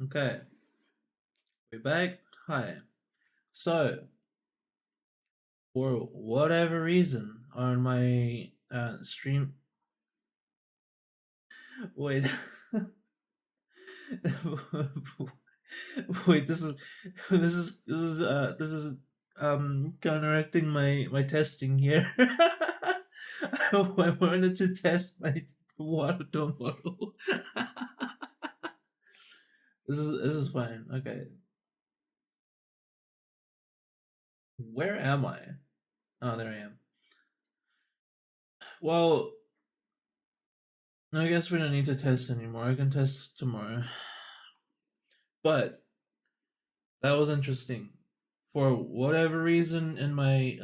Okay, we're back. Hi. So, for whatever reason, on my stream. Wait. Wait. This is counteracting my testing here. I wanted to test my water dome model. This is fine. Okay. Where am I? Oh, there I am. Well, I guess we don't need to test anymore. I can test tomorrow. But that was interesting. For whatever reason, in my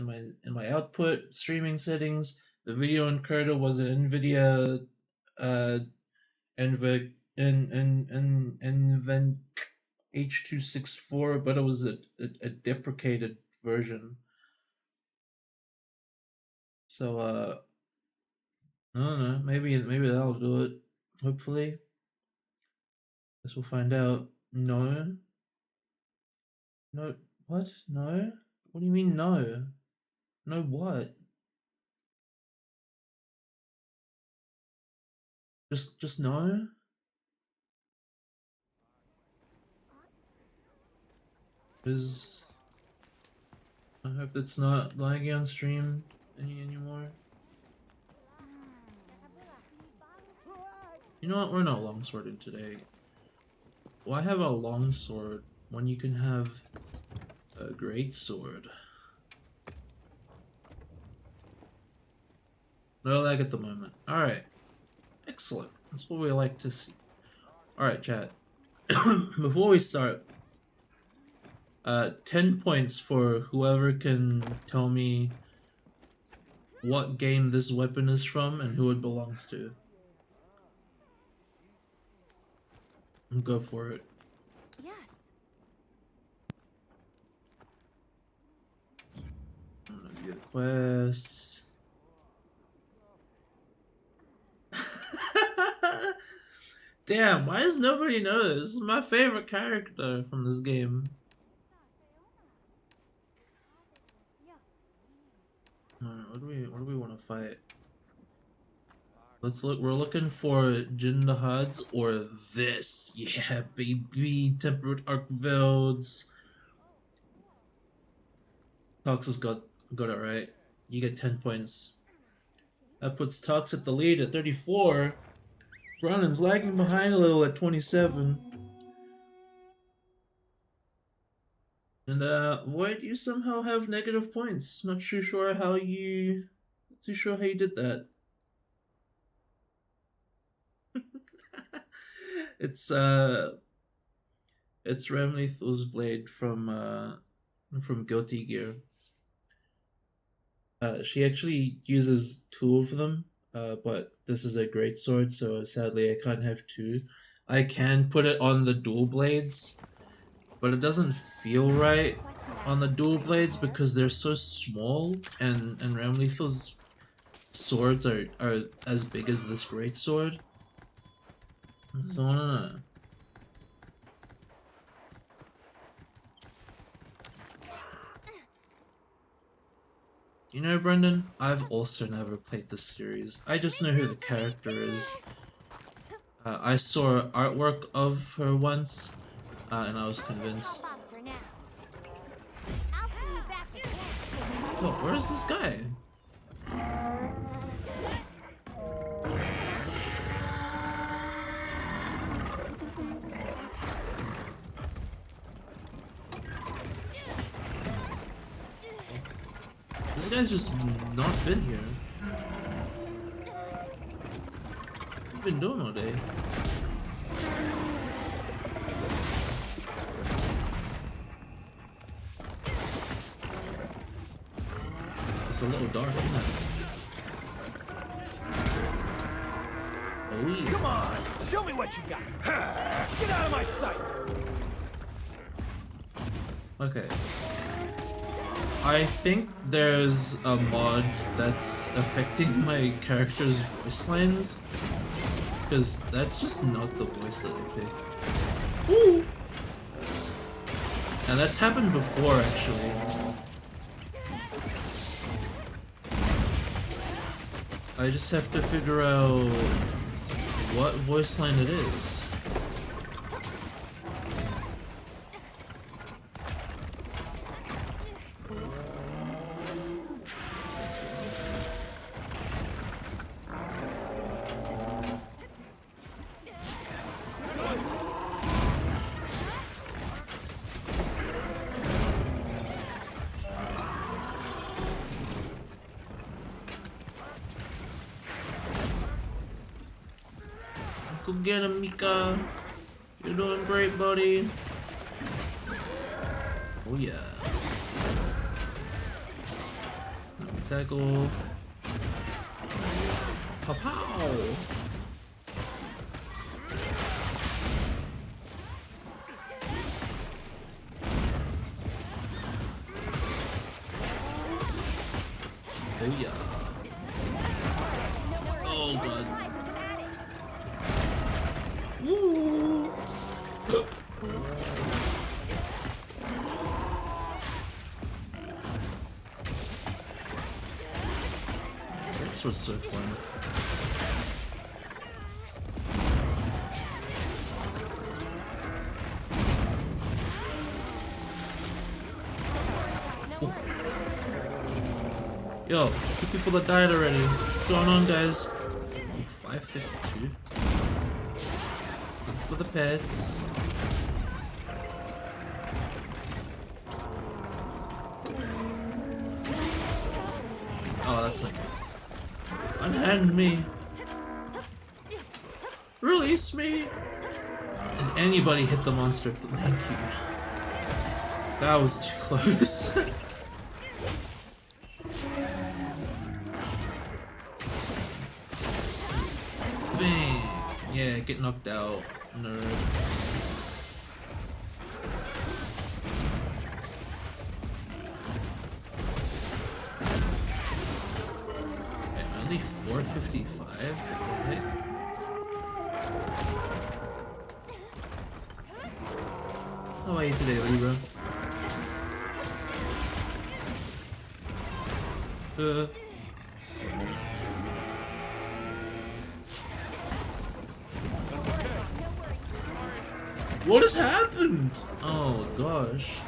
output streaming settings, the video encoder was an NVIDIA uh NVENC H.264, but it was a deprecated version. So I don't know. Maybe that'll do it. Hopefully, guess we'll find out. No, no. What? No. What do you mean no? No what? Just no? Is I hope it's not laggy on stream anymore. You know what? We're not longswording today. Why have a longsword when you can have a great sword? No lag at the moment. Alright. Excellent. That's what we like to see. Alright, chat. Before we start, 10 points for whoever can tell me what game this weapon is from and who it belongs to. Go for it. Yes. I'm gonna view the quests. Damn, why does nobody know this? This is my favorite character from this game. Alright, what do we want to fight? Let's look. We're looking for Jindahads or this. Yeah, baby. Temperate Arcvilds. Tox has got it right. You get 10 points. That puts Tox at the lead at 34. Bronnan's lagging behind a little at 27. And Void, you somehow have negative points. Not too sure how you did that. It's Ramleth's blade from Guilty Gear. She actually uses two of them, but this is a great sword, so sadly I can't have two. I can put it on the dual blades, but it doesn't feel right on the dual blades because they're so small, and Ramleth's swords are as big as this great sword. So I don't know. You know, Brendan, I've also never played this series. I just know who the character is. I saw artwork of her once, and I was convinced. Oh, where's this guy? This guy's just not been here. What have you been doing all day? It's a little dark, isn't it? Oh yeah. Come on, show me what you got. Get out of my sight. Okay. I think there's a mod that's affecting my character's voice lines, because that's just not the voice that I picked. Ooh. And that's happened before, actually. I just have to figure out what voice line it is. Go get him, Mika. You're doing great, buddy. Oh yeah. Tackle. Pow pow. Oh yeah. Oh god. Ooh. This was so fun. Ooh. Yo, 2 people that died already. What's going on, guys? Ooh, 552. For the pets. Oh, that's not good. Unhand me. Release me. Did anybody hit the monster? Thank you. That was too close. Bang. Yeah, get knocked out. Nerd. Okay, only 455? Right? How are you today, Libra? What has happened? Oh gosh.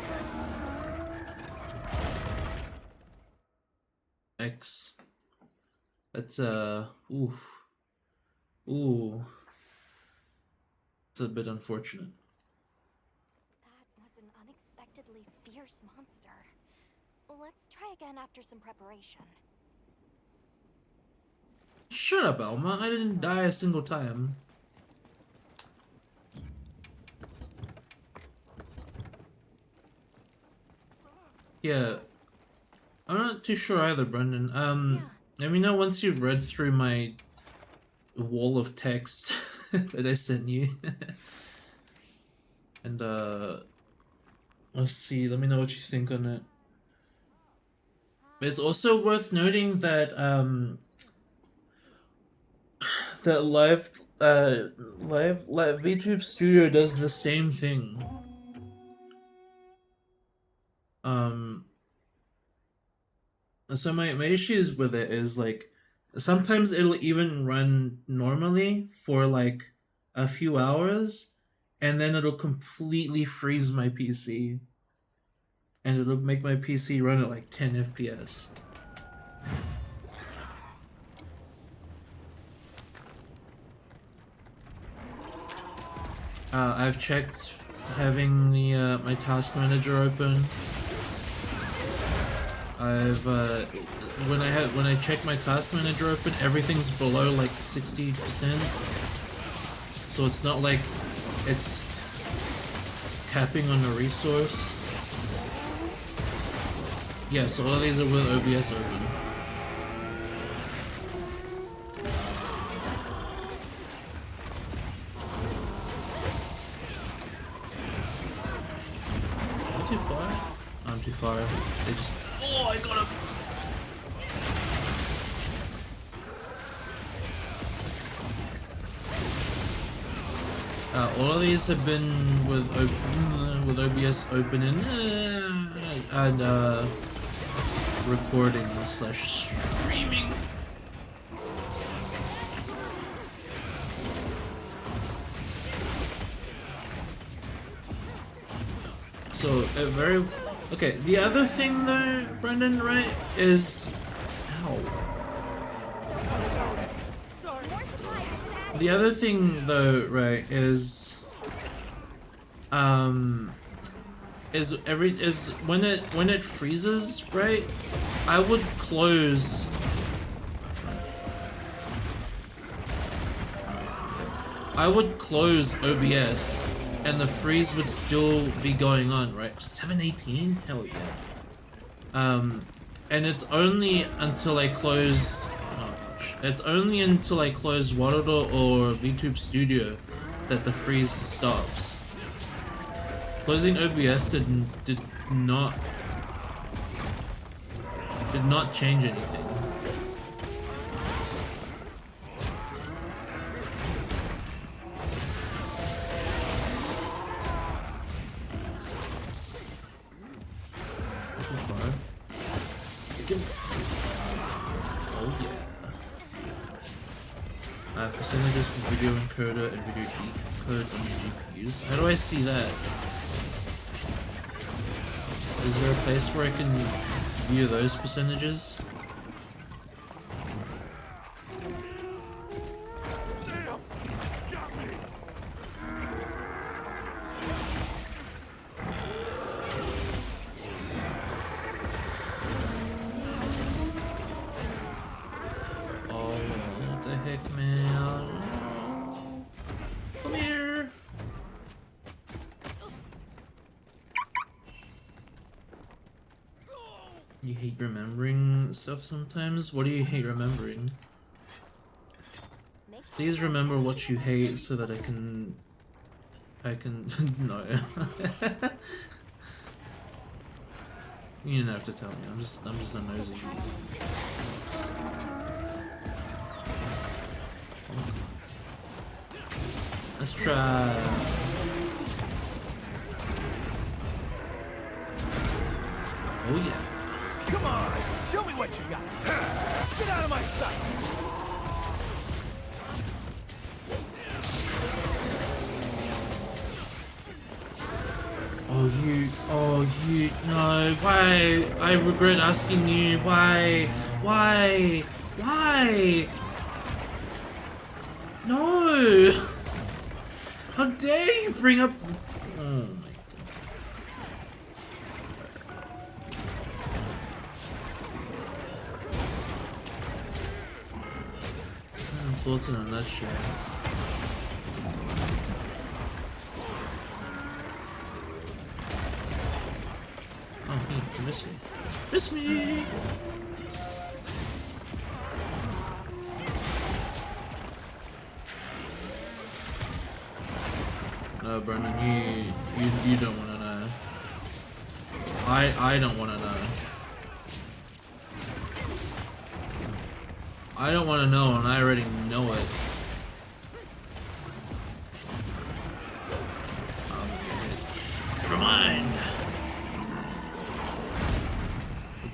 X. That's ooh. Ooh. It's a bit unfortunate. That was an unexpectedly fierce monster. Let's try again after some preparation. Shut up, Alma. I didn't die a single time. Yeah. I'm not too sure either, Brendan. Let me know once you've read through my wall of text that I sent you. And let's see, let me know what you think on it. It's also worth noting that that live VTube Studio does the same thing. So my issues with it is like sometimes it'll even run normally for like a few hours and then it'll completely freeze my PC. And it'll make my PC run at like 10 FPS. I've checked having the my task manager open. I've when I check my task manager open, everything's below like 60%. So it's not like it's capping on a resource. Yeah, so all of these are with OBS open. Am I too far? I'm too far. They just... Oh, I got him! All of these have been with OBS open and recording slash streaming. So very okay. The other thing though, Brendan, right, is ow. The other thing though, right, is when it freezes, right? I would close OBS and the freeze would still be going on, right? 718? Hell yeah. And it's only until I close Waterdo or VTube Studio that the freeze stops. Closing OBS did not change anything. Oh yeah. Percentages for video encoder and video decodes on GPUs. How do I see that? Is there a place where I can view those percentages? Oh, what the heck, man? Come here! You hate remembering stuff sometimes? What do you hate remembering? Please remember what you hate so that I can no. You didn't have to tell me. I'm just a nosy. Let's try. Oh yeah. Come on, show me what you got. Get out of my sight. Oh you, no, why? I regret asking you, why? No! How dare you bring up, oh my god. Thoughts in a nutshell. Oh, hey, you missed me. Miss me! No, Brendan, you don't wanna know. I don't wanna know. I don't wanna know, and I already know it. Never mind.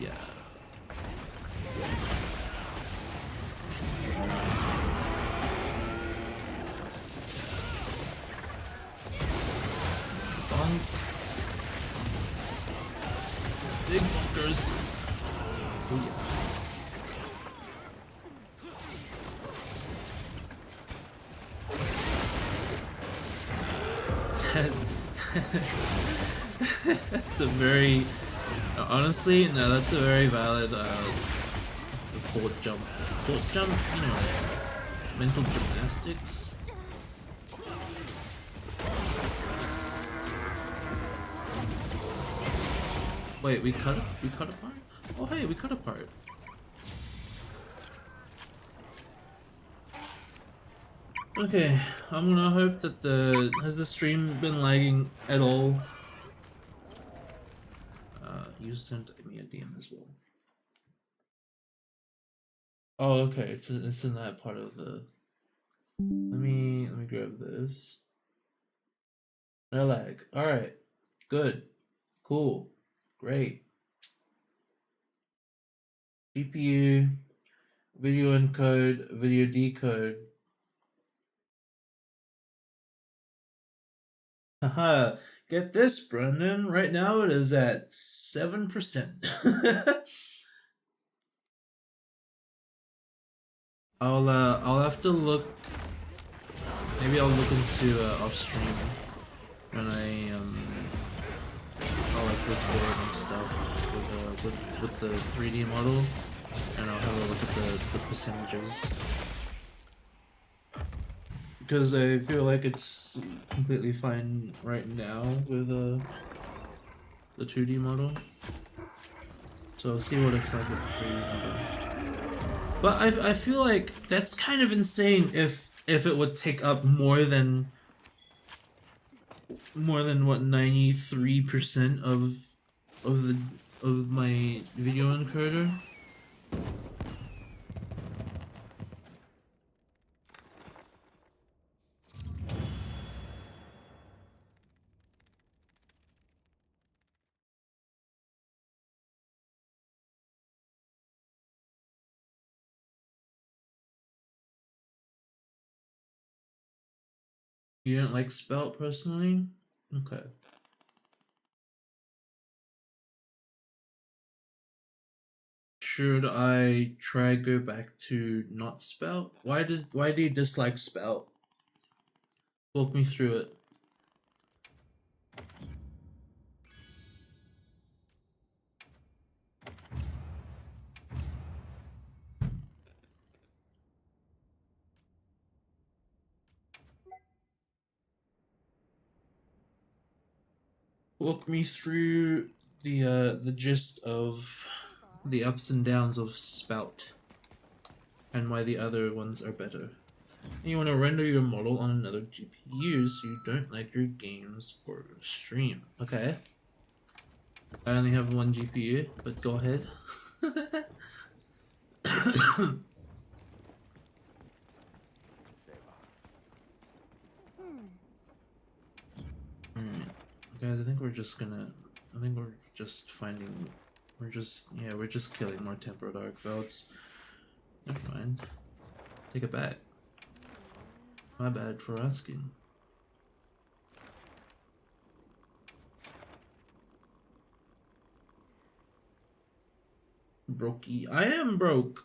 Yeah. Bonk. Big bonkers. Oh yeah. That's a very, honestly, no, that's a very valid fort jump, you know, like mental gymnastics. Wait, we cut apart? Oh hey, we cut apart. Okay, I'm gonna hope that has the stream been lagging at all? You sent me a DM as well. Oh, okay, it's in that part of the. Let me grab this. No lag. Alright. Good. Cool. Great. GPU, video encode, video decode. Haha. Get this, Brendan. Right now it is at 7%. I'll have to look. Maybe I'll look into off stream when I'll like record and stuff with the 3D model, and I'll have a look at the percentages, because I feel like it's completely fine right now with the 2D model. So I'll see what it's like with the 3D model. But I feel like that's kind of insane if it would take up more than what 93% of my video encoder. You don't like Spelt personally? Okay. Should I try go back to not Spelt? Why do you dislike Spelt? Walk me through it. Walk me through the gist of the ups and downs of Spout and why the other ones are better. And you want to render your model on another GPU so you don't lag your games or stream. Okay. I only have one GPU, but go ahead. Alright. Guys, I think we're just finding, we're just killing more temporal dark velts. Never mind. Take it back. My bad for asking. Brokey. I am broke.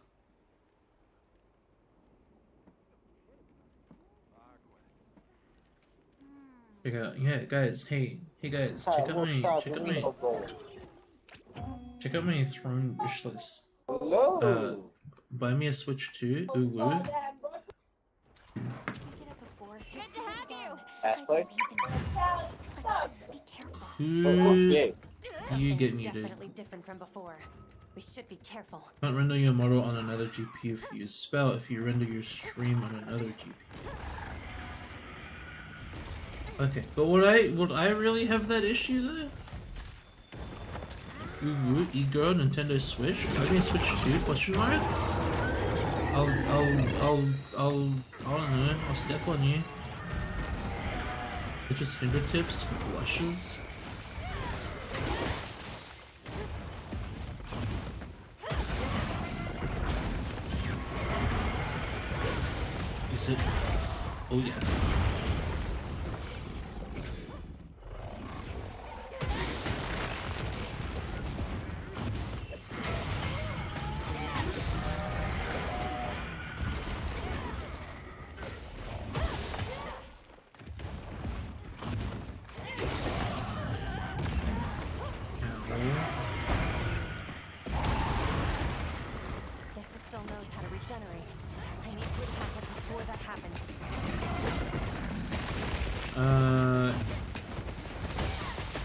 Check out, yeah, guys. Hey guys, check out my throne wish list. Buy me a Switch 2. Ooh woo. Good to have you. Ashley? Be careful. You get muted. Definitely different from before. We should be careful. Can't render your model on another GPU if you use Spell. If you render your stream on another GPU. Okay, but would I really have that issue though? Ooh, e-girl, Nintendo Switch. Buy me a Switch 2? Question mark? I don't know. I'll step on you. It's just fingertips with blushes. Is it? Oh yeah.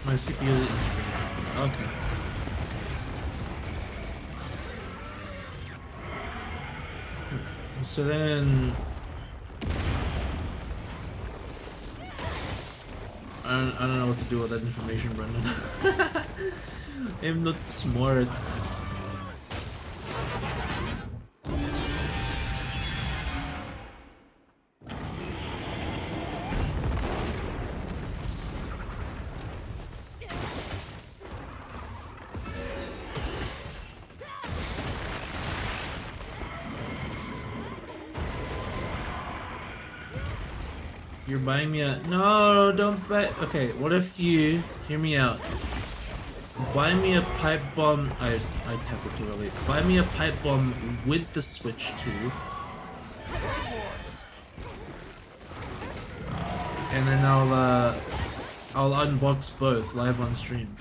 My CPU is okay. So then I don't know what to do with that information, Brendan. I'm not smart. You're buying me a no, don't buy. Okay, what if you hear me out? Buy me a pipe bomb. I tapped it too early. Buy me a pipe bomb with the Switch 2. And then I'll unbox both live on stream.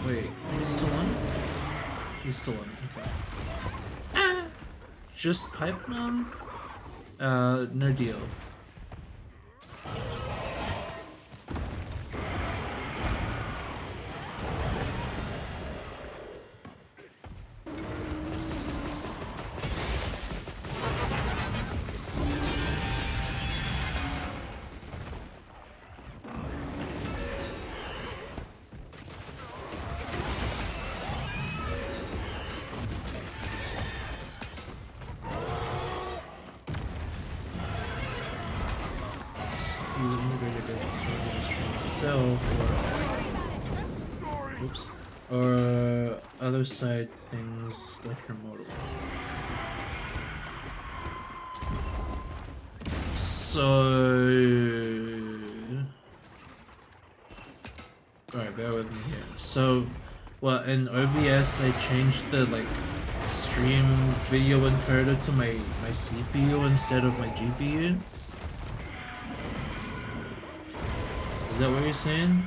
Wait, he's still on? He's still on, okay. Ah! Just pipe bomb? No deal. Oops. Or other side things like your modal. So, alright, bear with me here. So, well, in OBS I changed the stream video encoder to my CPU instead of my GPU. Is that what you're saying?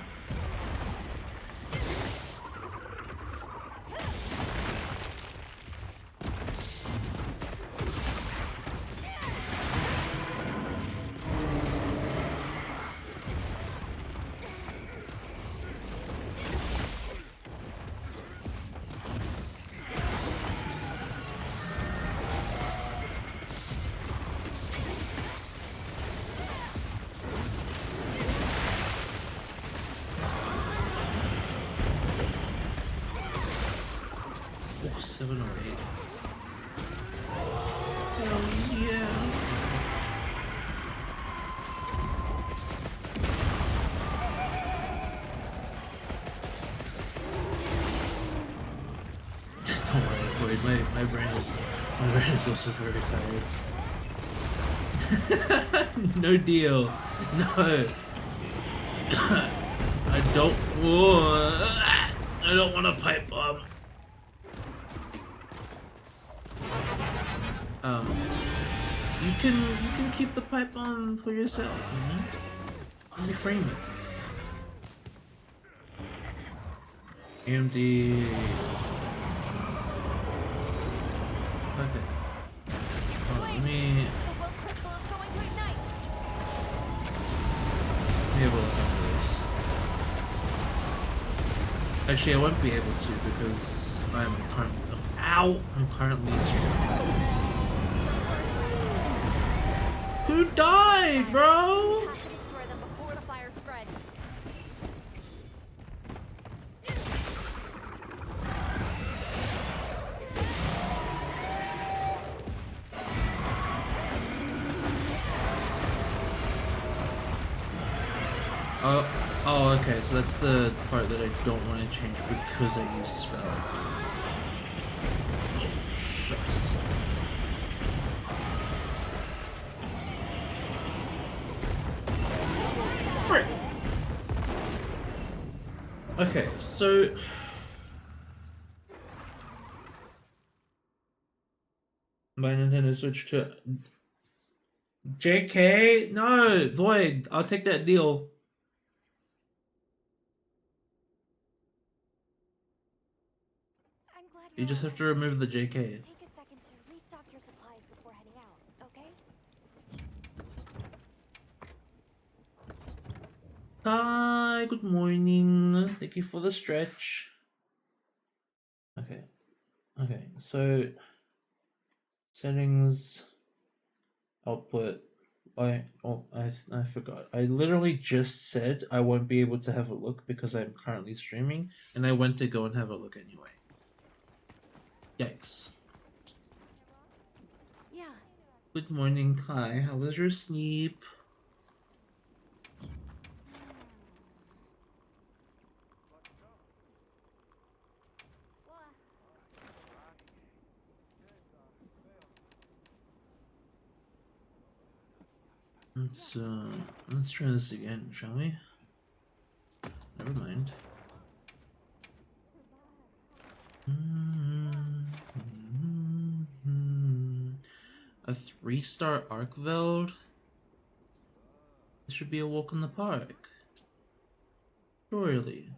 Oh, 708. Oh yeah. Don't worry, Floyd. My brain is also very tired. No deal. No. I don't want a pipe bomb. You can keep the pipe bomb for yourself, you know? Let me frame it. AMD. Okay. Let me have a look into this. Actually, I won't be able to because I'm currently streaming. Who died, bro? Have to destroy them before the fire spreads. Oh, okay, so that's the part that I don't want to change because I use spell. Oh, shucks. Frick! Okay, so... my Nintendo Switch to... JK? No! Void! I'll take that deal. I'm glad You just have to remove the JK. take a second to restock your supplies before heading out, okay? Hi, good morning. Thank you for the stretch. Okay, so settings, output, I forgot. I literally just said I won't be able to have a look because I'm currently streaming, and I went to go and have a look anyway. Yikes. Yeah. Good morning, Kai. How was your sleep? Let's try this again, shall we? Never mind. A 3-star Arkveld? This should be a walk in the park. Surely.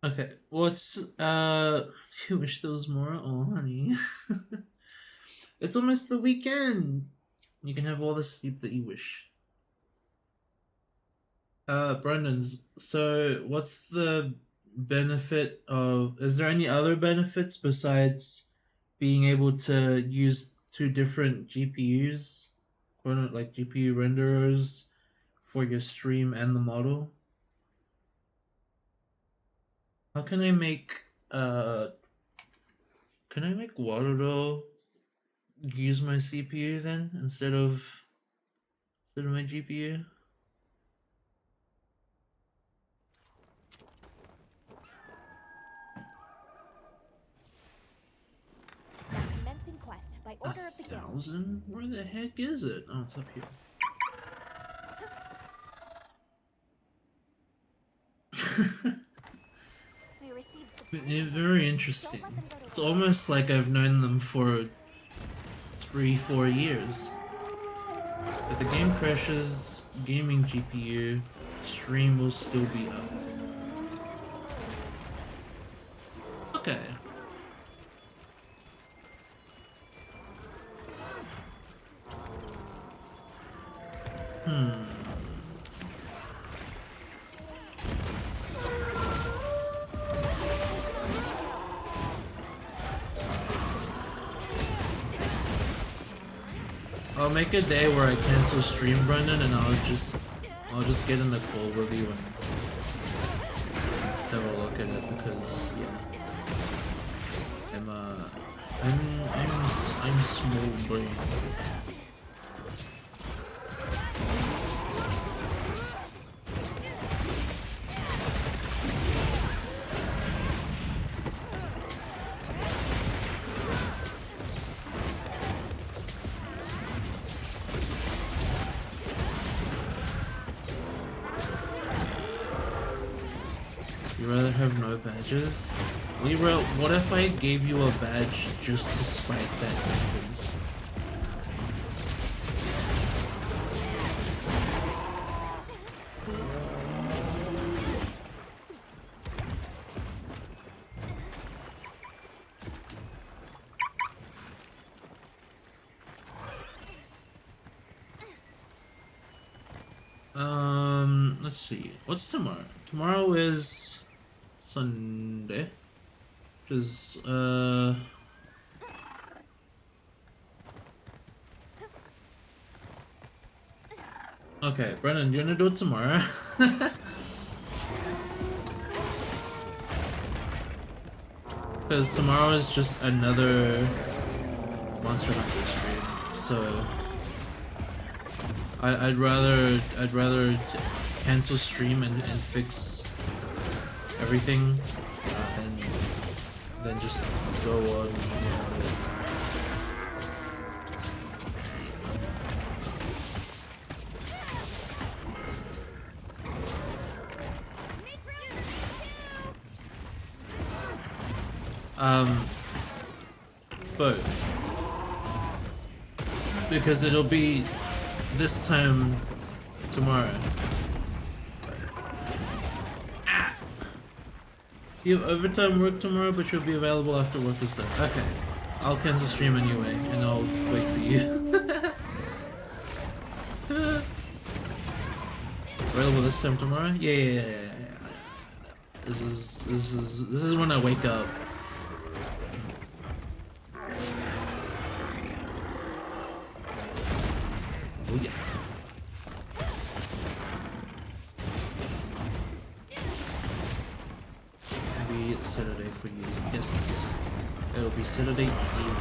Okay, what's you wish there was more? Oh honey. It's almost the weekend. You can have all the sleep that you wish. Brendan's, so what's the benefit of, is there any other benefits besides being able to use 2 different GPUs, or like GPU renderers for your stream and the model? How can I make Waterdo use my CPU then instead of my GPU? Commencing quest by order of the guild. 1,000? Where the heck is it? Oh, it's up here. We received Yeah, very interesting. It's almost like I've known them for 3-4 years. If the game crashes, gaming GPU, stream will still be up. Okay. I'll make a day where I cancel stream, Brendan, and I'll just get in the call with you and have a look at it because yeah, I'm small brain. You rather have no badges? Libra, what if I gave you a badge just to spite that sentence? Let's see. What's tomorrow? Tomorrow is Sunday. Which is, okay, Brennan, you wanna do it tomorrow? Because tomorrow is just another Monster Hunter stream, so I'd rather cancel stream and fix everything than just go on. Both. Because it'll be this time tomorrow. You have overtime work tomorrow, but you'll be available after work is done. Okay. I'll cancel stream anyway, and I'll wait for you. Available this time tomorrow? Yeah. This is when I wake up. Saturday for you. Yes. It'll be Saturday evening.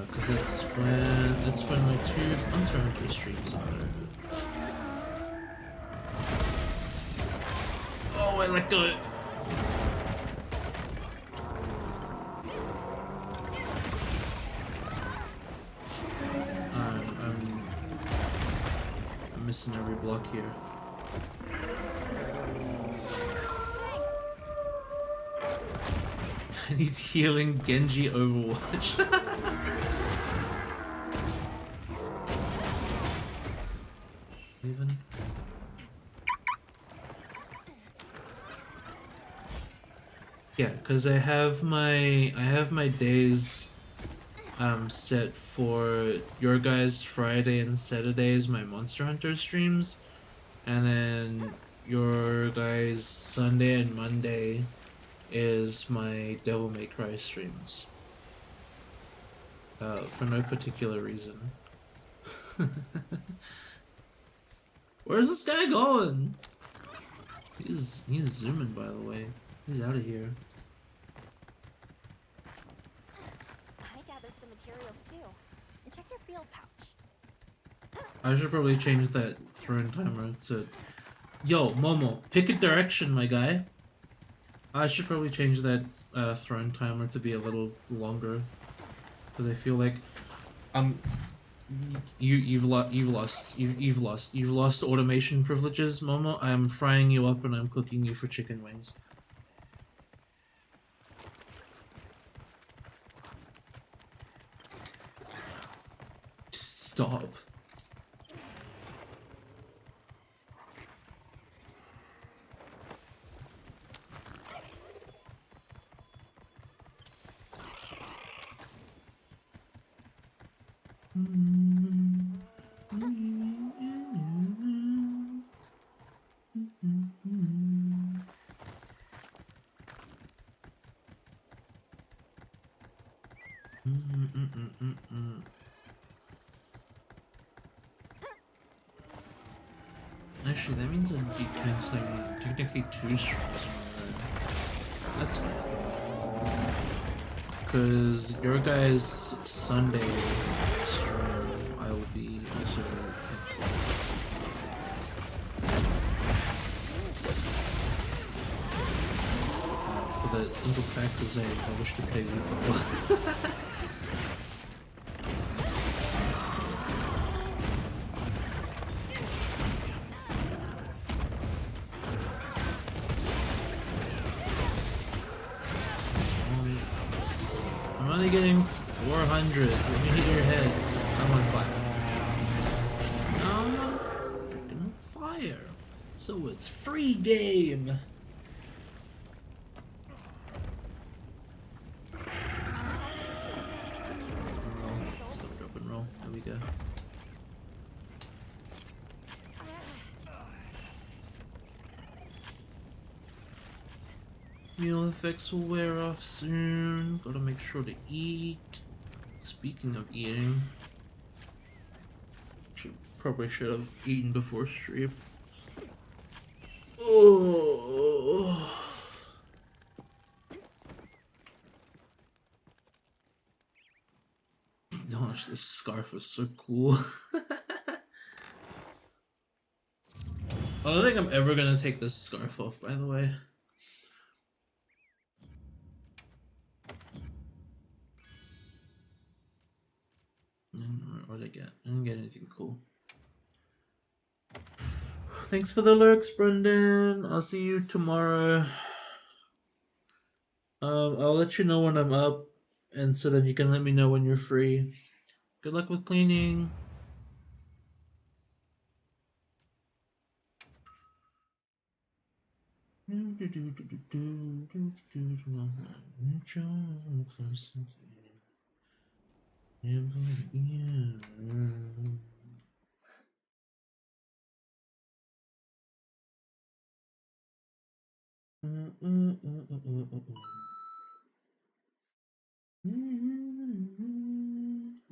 Because that's when my 2 Monster Hunter streams are. Oh, I let go. I'm missing every block here. I need healing Genji Overwatch. Even. Yeah, because I have my days set for your guys' Friday and Saturdays, my Monster Hunter streams, and then your guys' Sunday and Monday is my Devil May Cry streams. For no particular reason. Where's this guy going? He's zooming, by the way. He's out of here. I gathered some materials too. And check your field pouch. I should probably change that throne timer to... Yo, Momo, pick a direction, my guy. I should probably change that throne timer to be a little longer. Because I feel like... You've lost automation privileges, Momo. I'm frying you up and I'm cooking you for chicken wings. Stop. Actually, that means I'd be canceling technically 2 streams in a row. That's fine. Because your guys' Sunday stream, I will be also canceling. For the simple fact is I wish to pay you. I'm only getting 400. Let me hit your head. I'm on fire. I'm on freaking fire. So it's free game. Stop, drop, and roll. There we go. Meal effects will wear off soon. Gotta make sure to eat. Speaking of eating, probably should have eaten before stream. Oh. Gosh, this scarf is so cool. I don't think I'm ever gonna take this scarf off, by the way. What did I get? I didn't get anything cool. Thanks for the lurks, Brendan. I'll see you tomorrow. I'll let you know when I'm up, and so that you can let me know when you're free. Good luck with cleaning. Yeah.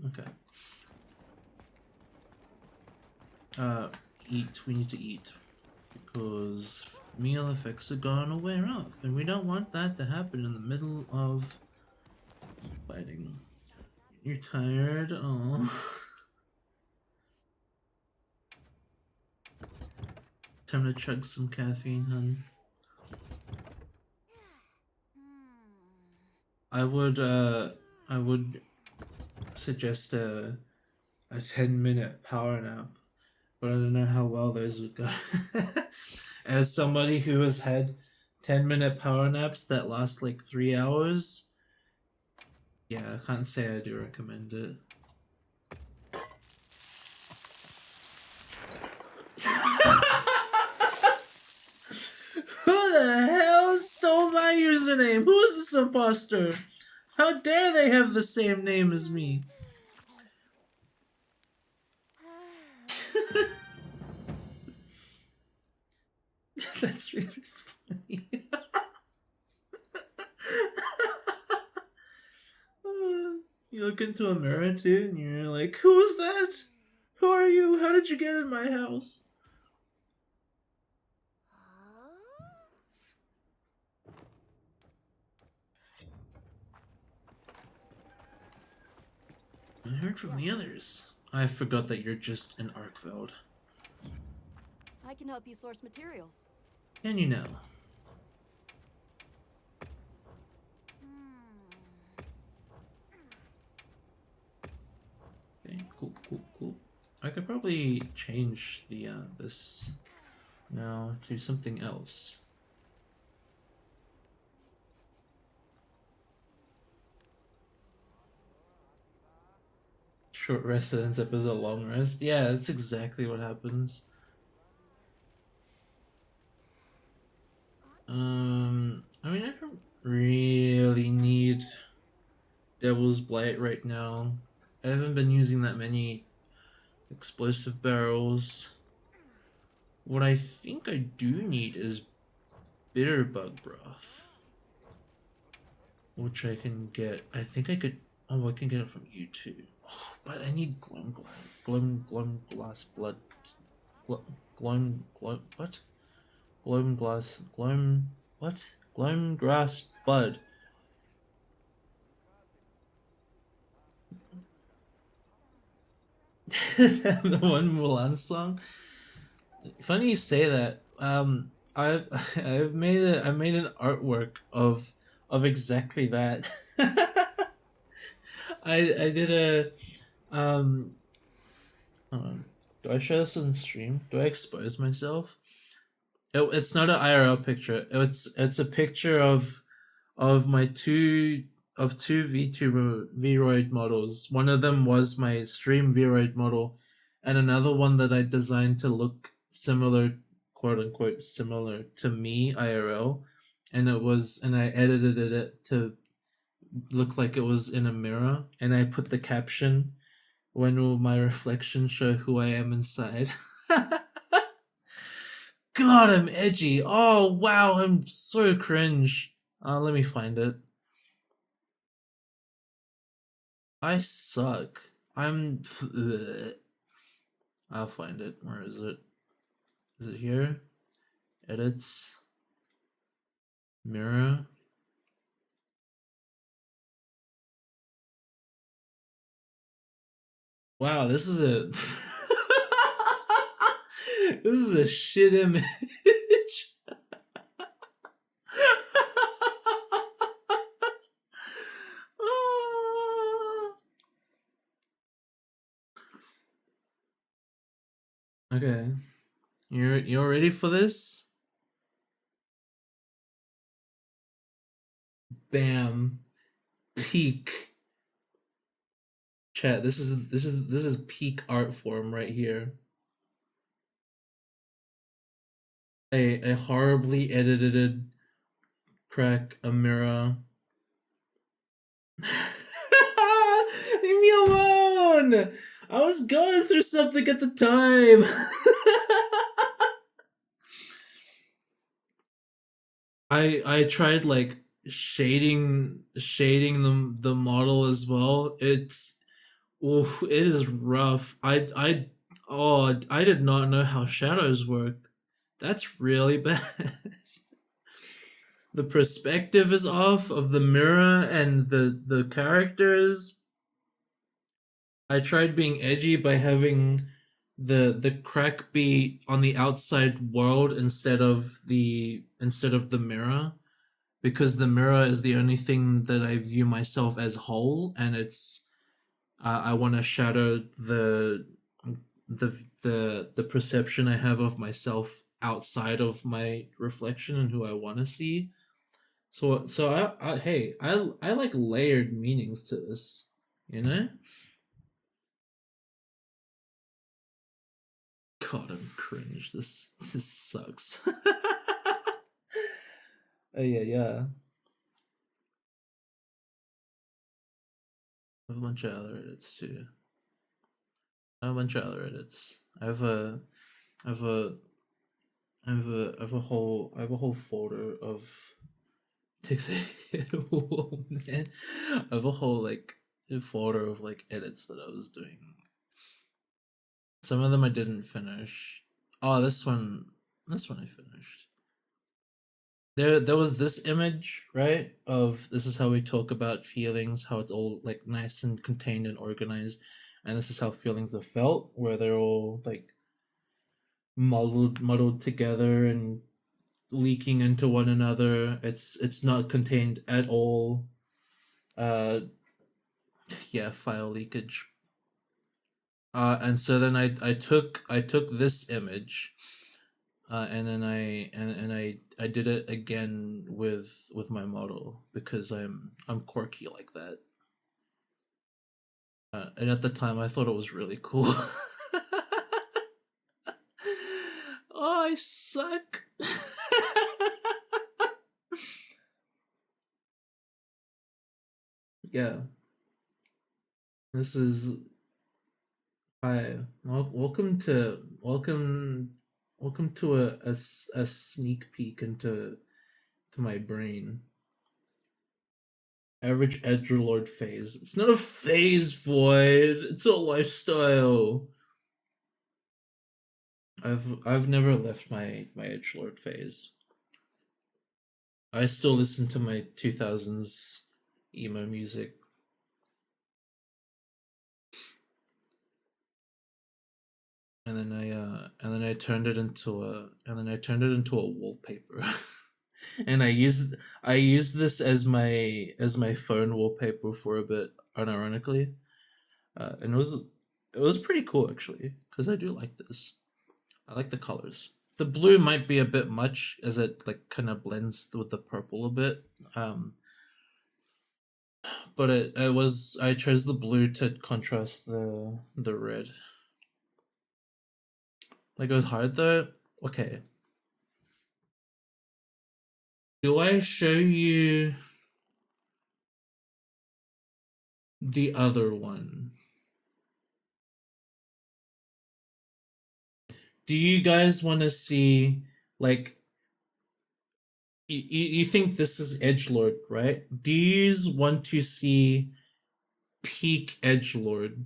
Okay. Eat. We need to eat. Because meal effects are gonna wear off, and we don't want that to happen in the middle of fighting. You're tired? Oh. Time to chug some caffeine, hun. I would suggest a 10-minute power nap, but I don't know how well those would go. As somebody who has had 10-minute power naps that last like 3 hours, yeah, I can't say I do recommend it. Who the hell stole my username? Who is this imposter? How dare they have the same name as me? That's really funny. You look into a mirror too, and you're like, "Who is that? Who are you? How did you get in my house?" I heard from the others. I forgot that you're just an Arkveld. I can help you source materials. Can you now? Okay, cool. I could probably change the this now to something else. Short rest ends up as a long rest. Yeah, that's exactly what happens. I mean, I don't really need Devil's Blight right now. I haven't been using that many explosive barrels. What I think I do need is Bitterbug Broth, which I can get. I think I could. Oh, I can get it from you too. Oh, but I need Glum Glass Blood. Glum what? Glum Grass Bud. The one Mulan song. Funny you say that. I've made an artwork of exactly that. I did a hold on. Do I show this on stream? Do I expose myself? It's not an IRL picture. It's a picture of my two VTuber Vroid models. One of them was my stream Vroid model, and another one that I designed to look similar, quote unquote, similar to me IRL, and I edited it to look like it was in a mirror, and I put the caption, "When will my reflection show who I am inside?" God, I'm edgy. Oh wow, I'm so cringe. Let me find it. I suck. I'm. I'll find it. Where is it? Is it here? Edits. Mirror. Wow, this is a. This is a shit image. Okay, you're ready for this? Bam, peak. Chat. This is peak art form right here. A horribly edited crack a mirror. Leave me alone! I was going through something at the time. I tried like shading the model as well. It's oof, it is rough. I did not know how shadows work. That's really bad. The perspective is off of the mirror and the characters. I tried being edgy by having the crack be on the outside world instead of the mirror, because the mirror is the only thing that I view myself as whole, and it's I want to shadow the perception I have of myself outside of my reflection and who I want to see. So hey, I like layered meanings to this, you know? God, I'm cringe. This sucks. Oh yeah, yeah. I have a bunch of other edits too. I have a bunch of other edits. I have a I have a whole folder of oh man. I have a whole like folder of like edits that I was doing. Some of them I didn't finish. Oh, this one I finished. There was this image, right? Of this is how we talk about feelings, how it's all like nice and contained and organized, and this is how feelings are felt, where they're all like muddled together and leaking into one another. It's not contained at all. Yeah, file leakage. And so then I took this image, and then I did it again with my model, because I'm quirky like that. And at the time I thought it was really cool. Oh, I suck. Yeah. This is hi. Welcome to a sneak peek into my brain. Average edgelord phase. It's not a phase, Void. It's a lifestyle. I've never left my edgelord phase. I still listen to my 2000s emo music. And then I turned it into a wallpaper. And I used this as my phone wallpaper for a bit, unironically. And it was pretty cool actually, because I do like this. I like the colors. The blue might be a bit much, as it like kind of blends with the purple a bit. But it was, I chose the blue to contrast the red. Like, it was hard though. Okay. Do I show you the other one? Do you guys want to see, like, you think this is edgelord, right? Do you want to see peak edgelord?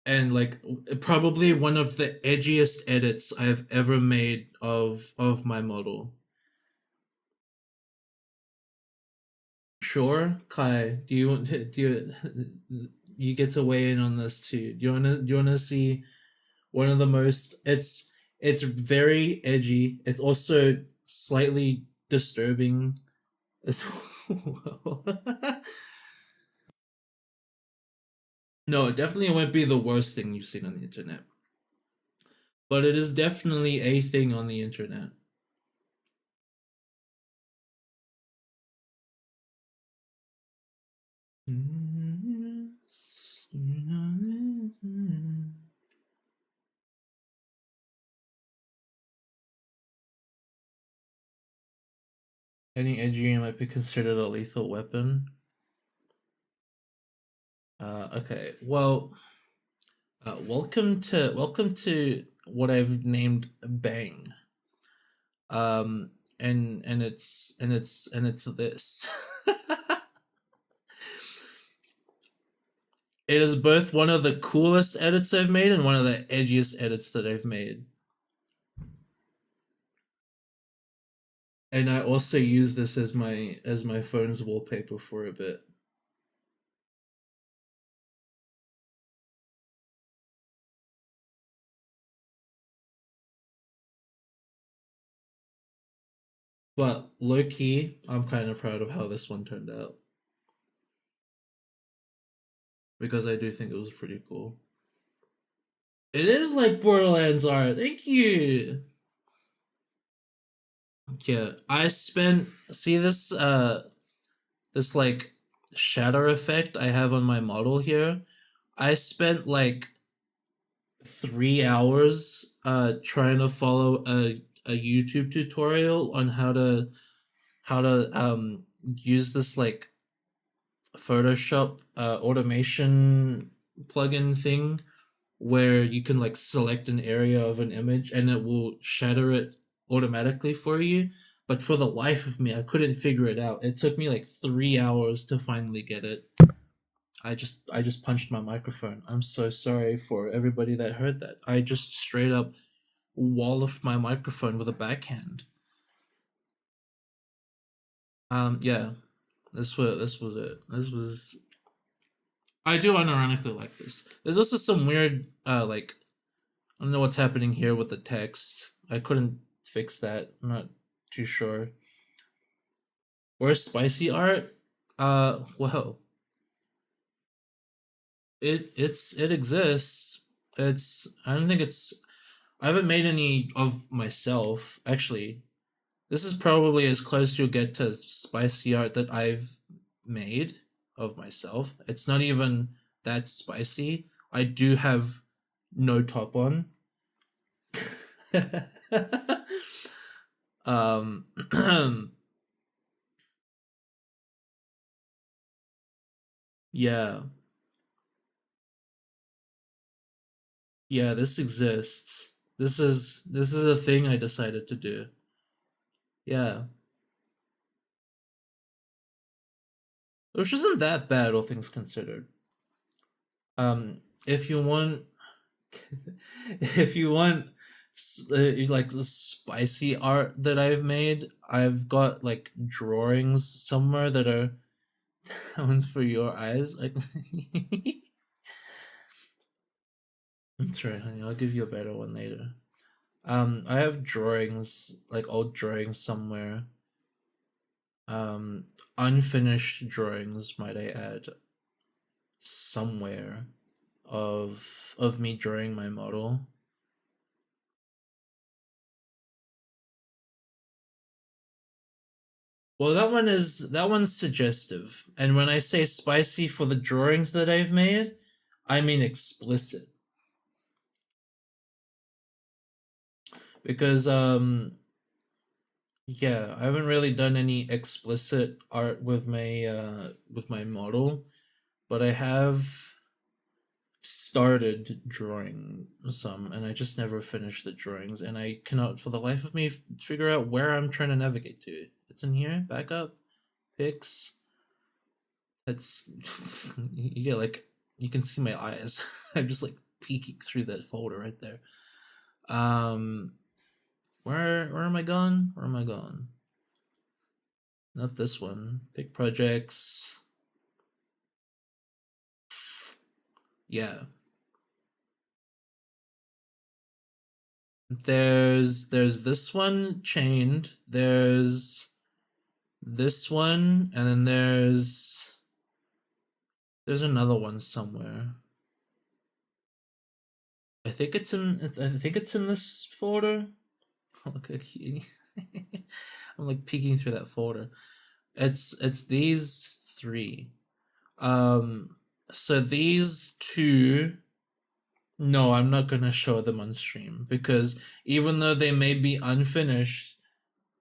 And like probably one of the edgiest edits I've ever made of my model. Sure, Kai. Do you want to you get to weigh in on this too? Do you wanna see one of the most? It's very edgy. It's also slightly disturbing as well. No, it definitely won't be the worst thing you've seen on the internet. But it is definitely a thing on the internet. Any edgy might be considered a lethal weapon. Okay. Well, welcome to what I've named Bang. And it's this. It is both one of the coolest edits I've made and one of the edgiest edits that I've made. And I also use this as my phone's wallpaper for a bit. But low key, I'm kind of proud of how this one turned out. Because I do think it was pretty cool. It is like Borderlands art. Thank you. Yeah, I spent see this this like shadow effect I have on my model here. I spent like 3 hours trying to follow a YouTube tutorial on how to use this like Photoshop automation plugin thing where you can like select an area of an image and it will shatter it automatically for you. But for the life of me, I couldn't figure it out. It took me like 3 hours to finally get it. I just punched my microphone. I'm so sorry for everybody that heard that. I just straight up walloped my microphone with a backhand. Yeah. This was it. This was I do unironically like this. There's also some weird like I don't know what's happening here with the text. I couldn't fix that. I'm not too sure. Where's spicy art? Well, it exists. I don't think it's I haven't made any of myself actually. This is probably as close you'll get to spicy art that I've made of myself. It's not even that spicy. I do have no top on. um yeah. Yeah, this exists. This is a thing I decided to do. Yeah. Which isn't that bad, all things considered. If you want if you want like the spicy art that I've made, I've got like drawings somewhere that are ones for your eyes. Like that's right, honey. I'll give you a better one later. I have drawings, like old drawings somewhere. Unfinished drawings, might I add, somewhere of me drawing my model. Well, that one's suggestive. And when I say spicy for the drawings that I've made, I mean explicit. Because yeah, I haven't really done any explicit art with my model, but I have started drawing some and I just never finished the drawings and I cannot for the life of me figure out where I'm trying to navigate to. It's in here, back up, pics. It's yeah, like you can see my eyes. I'm just like peeking through that folder right there. Where am I going? Where am I going? Not this one. Pick projects. Yeah. There's this one chained. There's this one, and then there's another one somewhere. I think it's in this folder. Okay. I'm like peeking through that folder. It's these three. So these two, no, I'm not gonna show them on stream because even though they may be unfinished,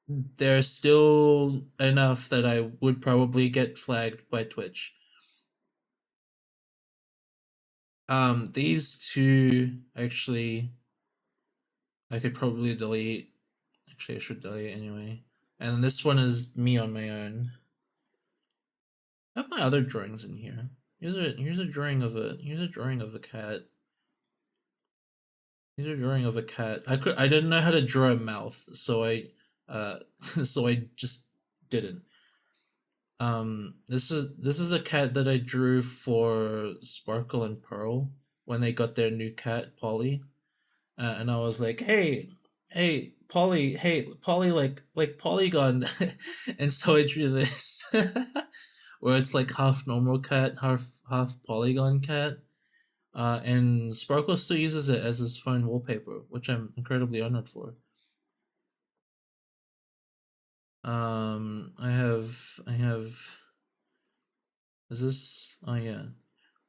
they're still enough that I would probably get flagged by Twitch. These two actually I could probably delete. Actually, I should delete it anyway. And this one is me on my own. I have my other drawings in here. Here's a drawing of a cat. Here's a drawing of a cat. I didn't know how to draw a mouth, so I so I just didn't. This is a cat that I drew for Sparkle and Pearl when they got their new cat, Polly. And I was like, hey, Polly, like Polygon. And so I drew this. Where it's like half normal cat, half polygon cat. And Sparkle still uses it as his phone wallpaper, which I'm incredibly honored for. I have. Is this? Oh yeah,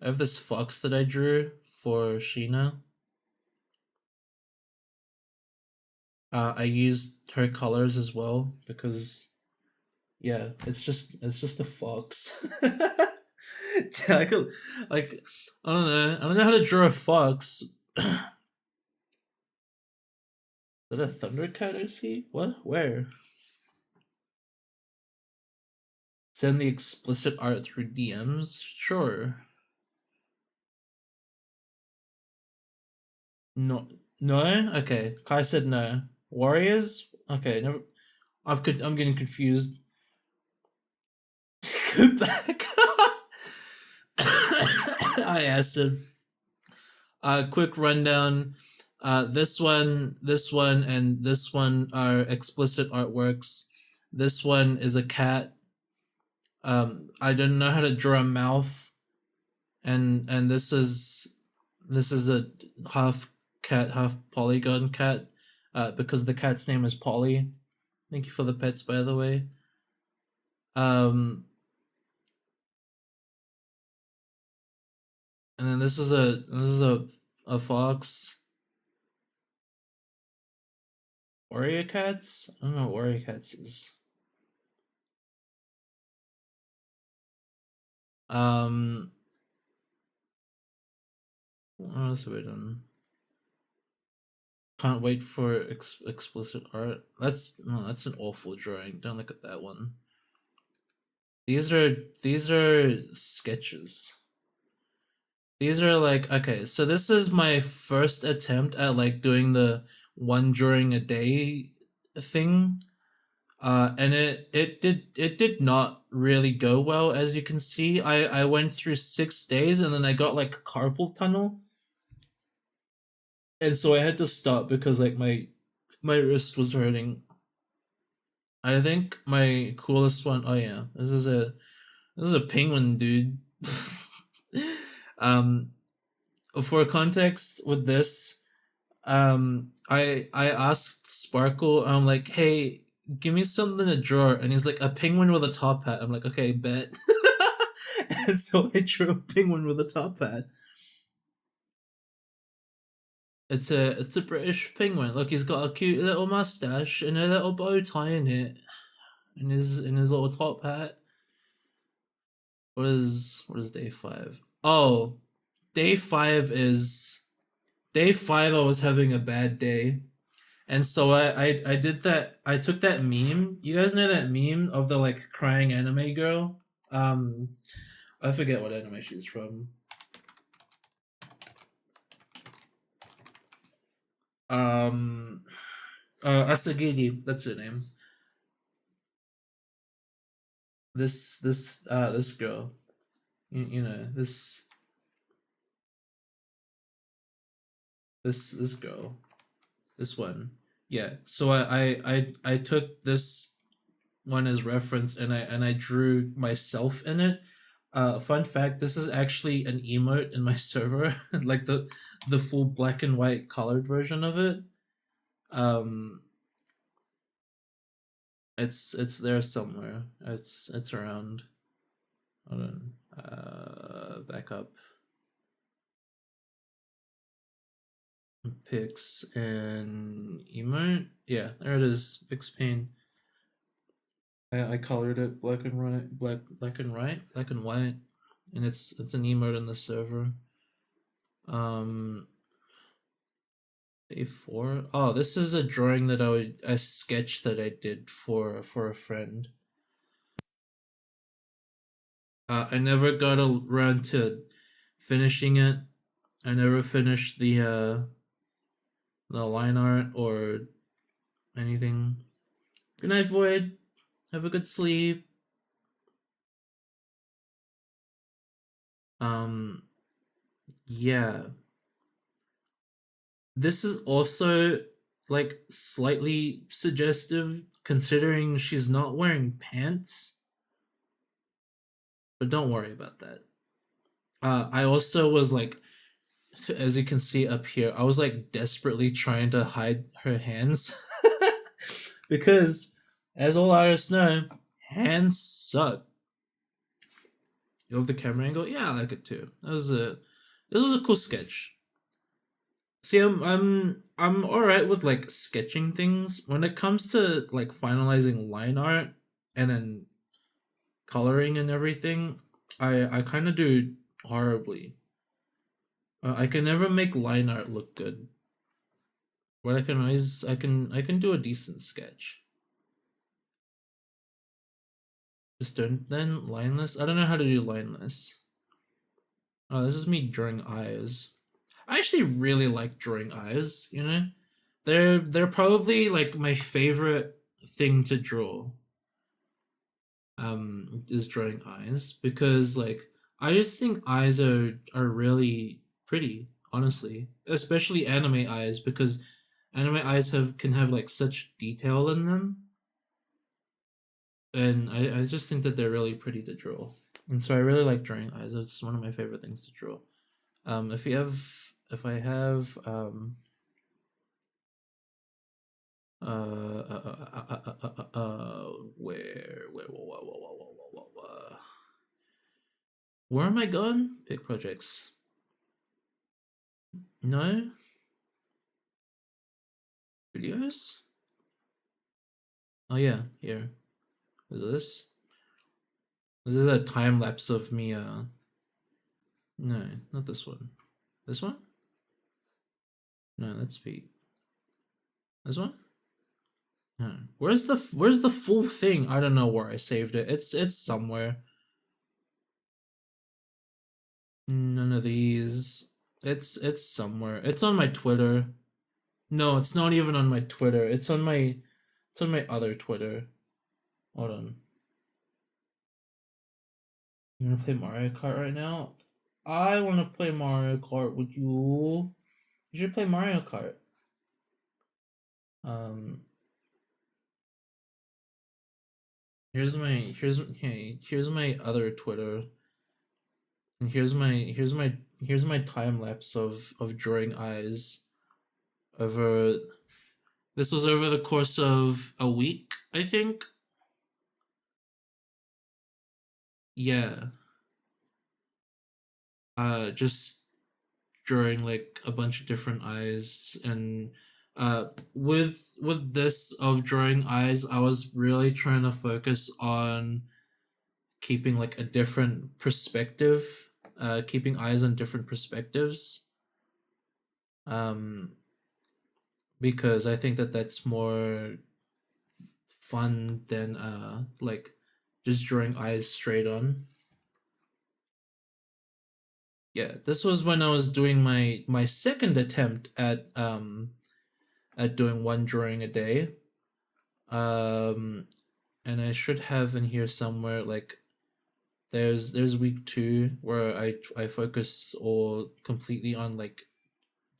I have this fox that I drew for Sheena. I used her colors as well because, yeah, it's just a fox. Yeah, I could, like, I don't know how to draw a fox. Is that a Thundercat I see? What? Where? Send the explicit art through DMs? Sure. No. No? Okay. Kai said no. Warriors? Okay, never. I'm getting confused. Go back. I asked him. Quick rundown. This one, and this one are explicit artworks. This one is a cat. I didn't know how to draw a mouth, and this is a half cat, half polygon cat, because the cat's name is Polly. Thank you for the pets, by the way. And then this is a fox. Warrior cats? I don't know what warrior cats is. What else have I done? Can't wait for explicit art. That's an awful drawing. Don't look at that one. These are sketches. These are like, okay, so this is my first attempt at like doing the one drawing a day thing. And it did not really go well, as you can see. I went through 6 days and then I got like carpal tunnel. And so I had to stop because like my wrist was hurting. I think my coolest one, oh yeah, this is a penguin, dude. For context with this, I asked Sparkle, I'm like, hey, give me something to draw, and he's like, a penguin with a top hat. I'm like, okay, bet. And so I drew a penguin with a top hat. It's a British penguin. Look, he's got a cute little mustache and a little bow tie in it, and his little top hat. What is day 5? Oh, day 5 is day 5. I was having a bad day, and so I did that. I took that meme. You guys know that meme of the like crying anime girl? I forget what anime she's from. Asagiri, that's her name. This girl, you know, this girl, this one, yeah. So I took this one as reference, and I drew myself in it. Fun fact: this is actually an emote in my server, like the full black and white colored version of it. It's there somewhere. It's around. Hold on. Back up. Pics and emote. Yeah, there it is. Pix Paint. I colored it black and white, black and white, and it's an emote in the server. Day 4. Oh, this is a drawing that a sketch that I did for a friend. I never got around to finishing it. I never finished the line art or anything. Good night, Void. Have a good sleep. Yeah. This is also like slightly suggestive considering she's not wearing pants. But don't worry about that. I also was like, as you can see up here, I was like desperately trying to hide her hands because, as all artists know, hands suck. You love the camera angle? Yeah, I like it too. This was a cool sketch. See, I'm all right with like sketching things. When it comes to like finalizing line art and then coloring and everything, I kind of do horribly. I can never make line art look good. But I can do a decent sketch. Just don't then lineless. I don't know how to do lineless. Oh, this is me drawing eyes. I actually really like drawing eyes. You know, they're probably like my favorite thing to draw. Is drawing eyes because like I just think eyes are really pretty. Honestly, especially anime eyes because anime eyes can have like such detail in them, and I just think that they're really pretty to draw, and so I really like drawing eyes. It's one of my favorite things to draw. If I have where am I going? Pick projects. No videos. Oh yeah, here. Is this? This is a time lapse of me. No, not this one. This one? No, that's Pete. This one? No. Where's the full thing? I don't know where I saved it. It's somewhere. None of these. It's somewhere. It's on my Twitter. No, it's not even on my Twitter. It's on my other Twitter. Hold on. You wanna play Mario Kart right now? I wanna play Mario Kart with you. You should play Mario Kart. Here's my other Twitter. And here's my time lapse of drawing eyes over this was over the course of a week, I think. Yeah. Just drawing like a bunch of different eyes and with this of drawing eyes, I was really trying to focus on keeping like a different perspective, keeping eyes on different perspectives. Because I think that that's more fun than like just drawing eyes straight on. Yeah, this was when I was doing my second attempt at doing one drawing a day. And I should have in here somewhere like there's week 2 where I focus all completely on like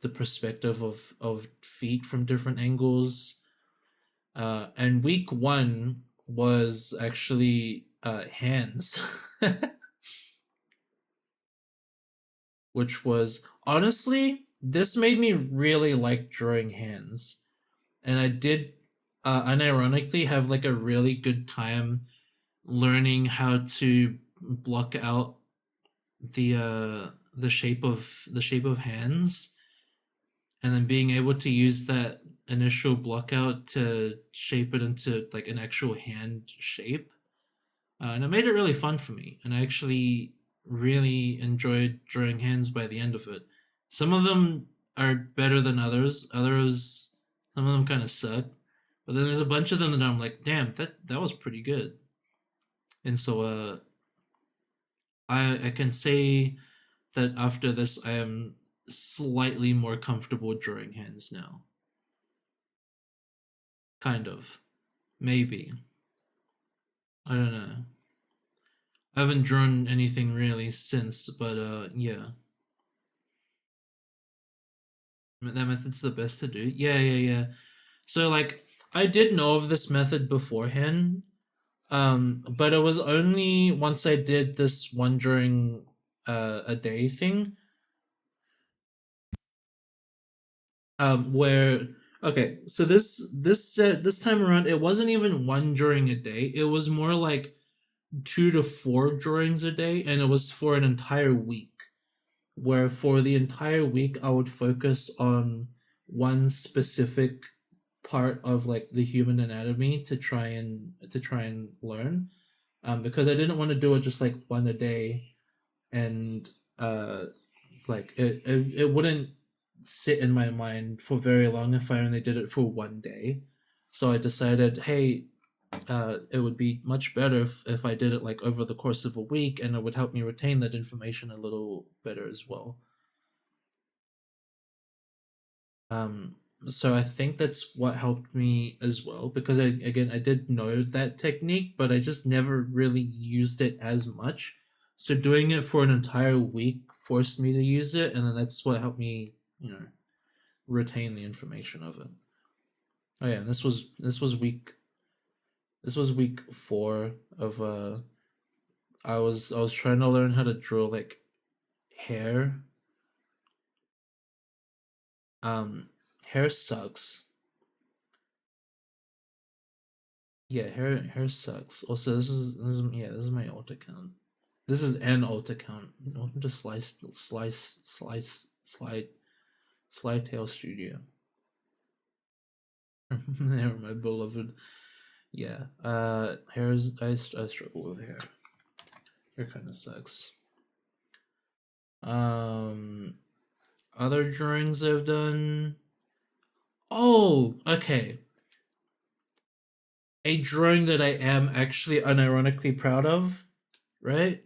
the perspective of feet from different angles. And week 1 was actually hands. Which was honestly, this made me really like drawing hands. And I did unironically have like a really good time learning how to block out the shape of hands, and then being able to use that initial block out to shape it into like an actual hand shape. And it made it really fun for me, and I actually really enjoyed drawing hands by the end of it. Some of them are better than others. Others, some of them kind of suck, but then there's a bunch of them that I'm like, damn, that was pretty good. And so I can say that after this I am slightly more comfortable drawing hands now. Kind of. Maybe. I don't know. I haven't drawn anything really since, but yeah. That method's the best to do. Yeah. So like I did know of this method beforehand, but it was only once I did this one during a day thing, where okay, so this time around it wasn't even one during a day. It was more like 2 to 4 drawings a day, and it was for an entire week. Where for the entire week I would focus on one specific part of like the human anatomy to try and learn, because I didn't want to do it just like one a day, and like it wouldn't sit in my mind for very long if I only did it for one day. So I decided, hey, it would be much better if I did it like over the course of a week, and it would help me retain that information a little better as well. So I think that's what helped me as well, because I did know that technique, but I just never really used it as much. So doing it for an entire week forced me to use it, and then that's what helped me, retain the information of it. Oh yeah, and this was week 4 of I was trying to learn how to draw like hair. Hair sucks. Yeah, hair sucks. Also, this is my alt account. This is an alt account. Welcome to Slide Tail Studio. There, my beloved. Yeah. Hair's I struggle with hair. Hair kind of sucks. Other drawings I've done. Oh, okay. A drawing that I am actually unironically proud of, right?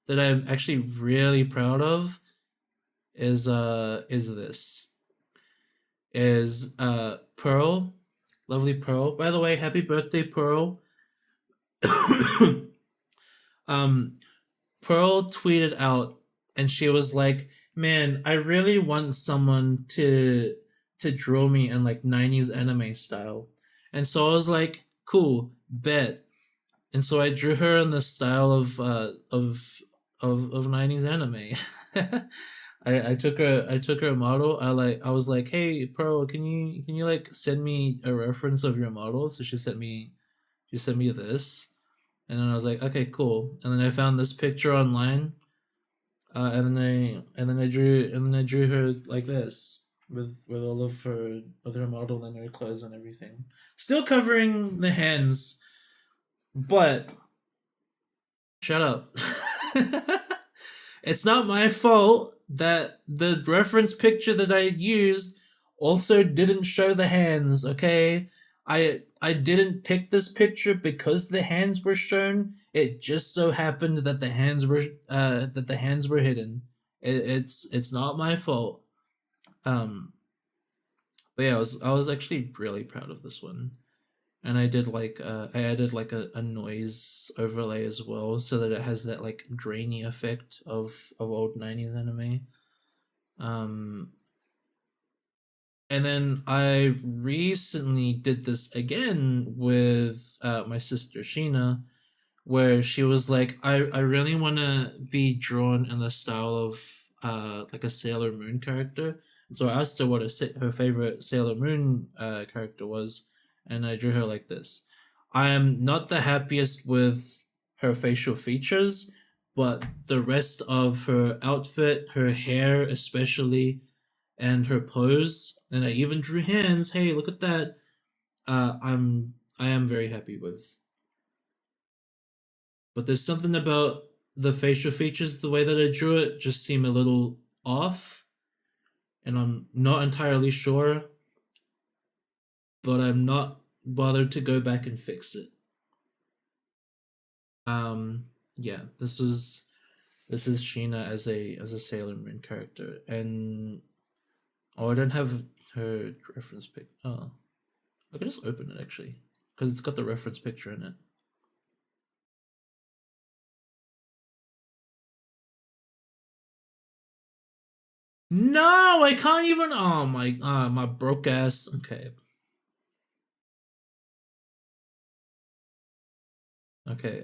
That I'm actually really proud of is this. Is Pearl. Lovely Pearl. By the way, happy birthday, Pearl. Pearl tweeted out and she was like, man, I really want someone to draw me in like 90s anime style. And so I was like, cool, bet. And so I drew her in the style of 90s anime. I took her a model. I was like, hey Pearl, can you like send me a reference of your model? So she sent me this. And then I was like, okay, cool. And then I found this picture online. And then I drew her like this with all of her model and her clothes and everything, still covering the hands, but shut up. It's not my fault that the reference picture that I used also didn't show the hands. Okay, I didn't pick this picture because the hands were shown. It just so happened that the hands were hidden. It's not my fault. But yeah, I was actually really proud of this one, and I did like I added like a noise overlay as well, so that it has that like drainy effect of old 90s anime. And then I recently did this again with my sister Sheena, where she was like, I really want to be drawn in the style of like a Sailor Moon character. And so I asked her what her favorite Sailor Moon character was, and I drew her like this. I am not the happiest with her facial features, but the rest of her outfit, her hair especially, and her pose, and I even drew hands. Hey, look at that! I am very happy with. But there's something about the facial features, the way that I drew it, just seem a little off. and I'm not entirely sure, but I'm not bothered to go back and fix it. Yeah, this is Sheena as a Sailor Moon character, and I don't have her reference pic. Oh, I can just open it actually, because it's got the reference picture in it. No, I can't even. Oh my broke ass. Okay. Okay,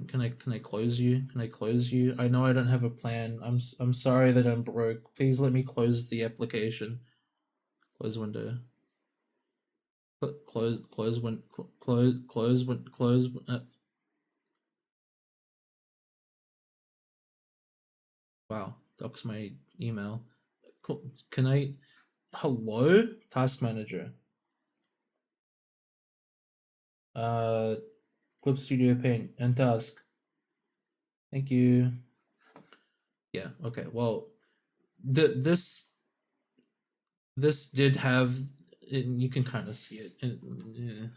can I close you? Can I close you? I know I don't have a plan. I'm sorry that I'm broke. Please let me close the application. Close window. Close when close when close. Wow, that's my email. Can I? Hello, task manager. Clip Studio Paint and task. Thank you. Yeah. Okay. Well, this did have. You can kind of see it. Yeah.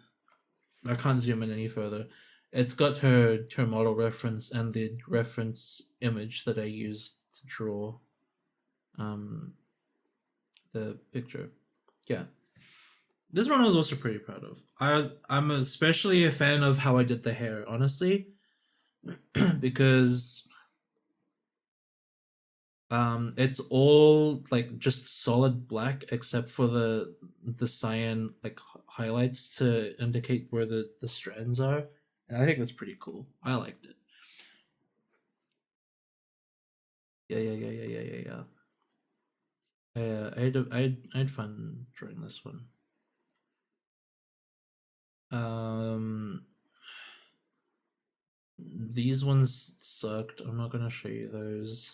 I can't zoom in any further. It's got her model reference and the reference image that I used to draw the picture. Yeah. This one I was also pretty proud of. I'm especially a fan of how I did the hair, honestly. Because it's all like just solid black except for the cyan like highlights to indicate where the strands are, and I think that's pretty cool. I liked it. Yeah. I had fun drawing this one. These ones sucked. I'm not gonna show you those.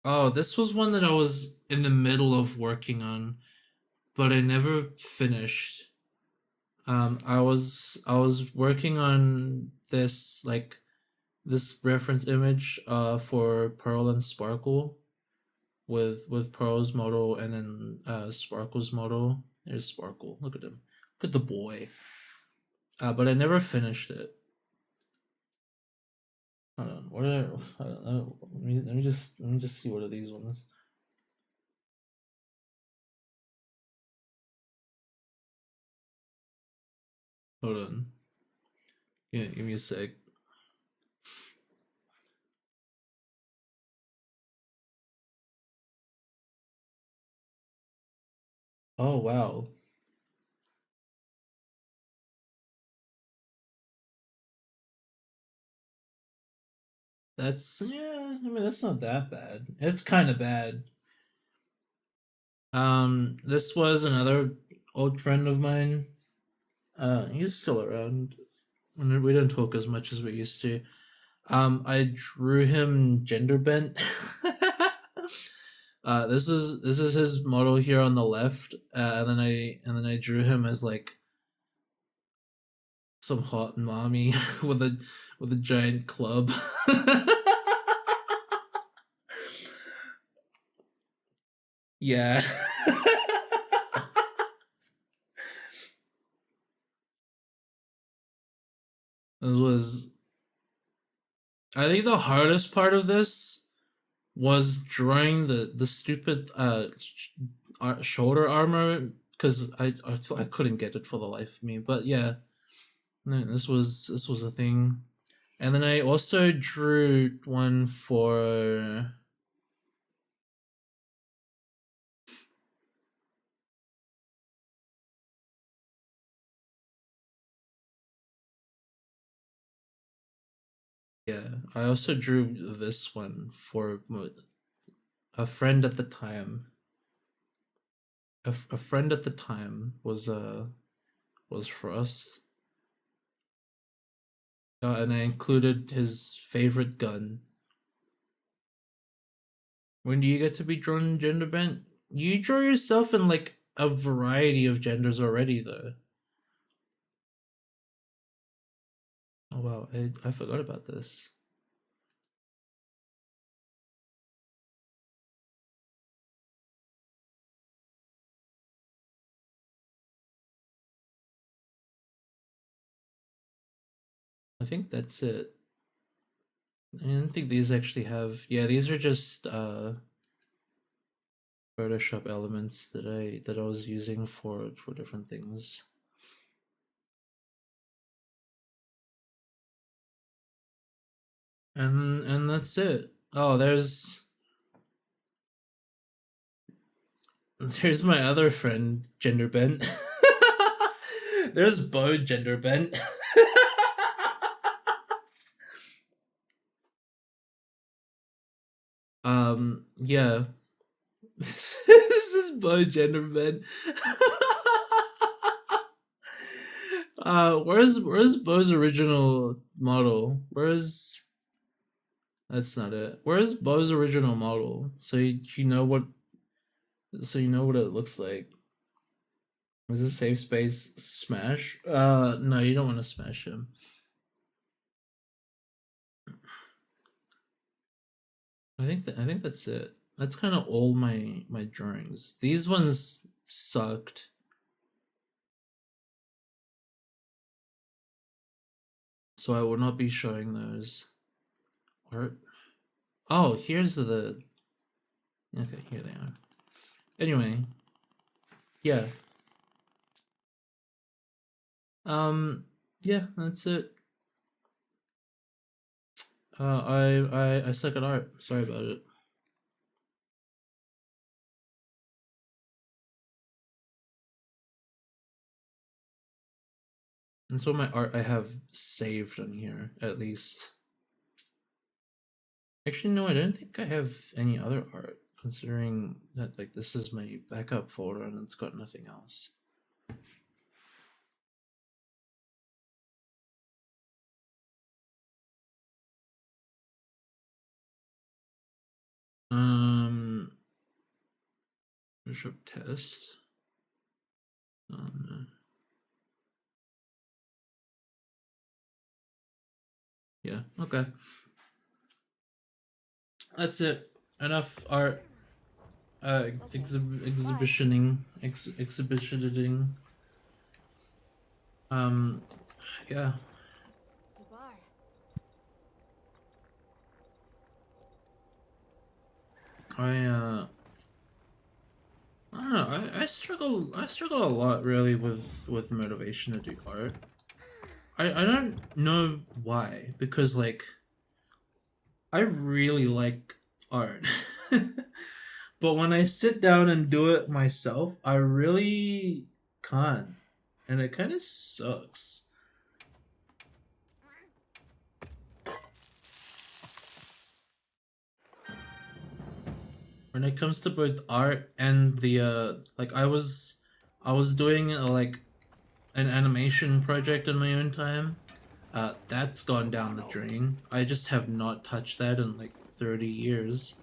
Oh, this was one that I was in the middle of working on, but I never finished. I was working on this this reference image for Pearl and Sparkle with Pearl's model and then Sparkle's model. There's Sparkle. Look at him. Look at the boy. But I never finished it. Hold on. What are I don't know. Let me just see what are these ones. Hold on. Yeah, give me a sec. Oh wow. That's yeah, I mean that's not that bad. It's kind of bad. This was another old friend of mine. He's still around. We don't talk as much as we used to. I drew him gender bent. This is his model here on the left, and then I drew him as like some hot mommy with a giant club. Yeah. This was I think the hardest part of this was drawing the stupid shoulder armor because I couldn't get it for the life of me. But yeah, this was a thing, and then I also drew one for. Yeah, I also drew this one for a friend at the time. A friend at the time was for us, and I included his favorite gun. When do you get to be drawn gender bent? You draw yourself in like a variety of genders already, though. Oh wow, I forgot about this. I think that's it. I don't think these actually have. Yeah, these are just Photoshop elements that I was using for different things. And that's it. Oh, there's my other friend, Gender Bent. There's Bo Gender Bent. Yeah. This is Bo Gender Bent. Where's Bo's original model? That's not it. Where's Bo's original model? So you know what it looks like. Is this safe space smash? No, you don't want to smash him. I think that's it. That's kind of all my drawings. These ones sucked. So I will not be showing those. Art. Oh, here's the. Okay, here they are. Anyway, yeah. Yeah, that's it. I suck at art. Sorry about it. And so my art I have saved on here, at least. Actually, no, I don't think I have any other art, considering that like this is my backup folder and it's got nothing else. Bishop test. No. Yeah, okay. That's it. Enough art. Exhibitioning. Yeah. Subar. I don't know. I struggle a lot really with motivation to do art. I don't know why, because like I really like art. But when I sit down and do it myself, I really can't. And it kind of sucks. When it comes to both art and the like I was doing like an animation project in my own time. That's gone down the drain. I just have not touched that in like 30 years.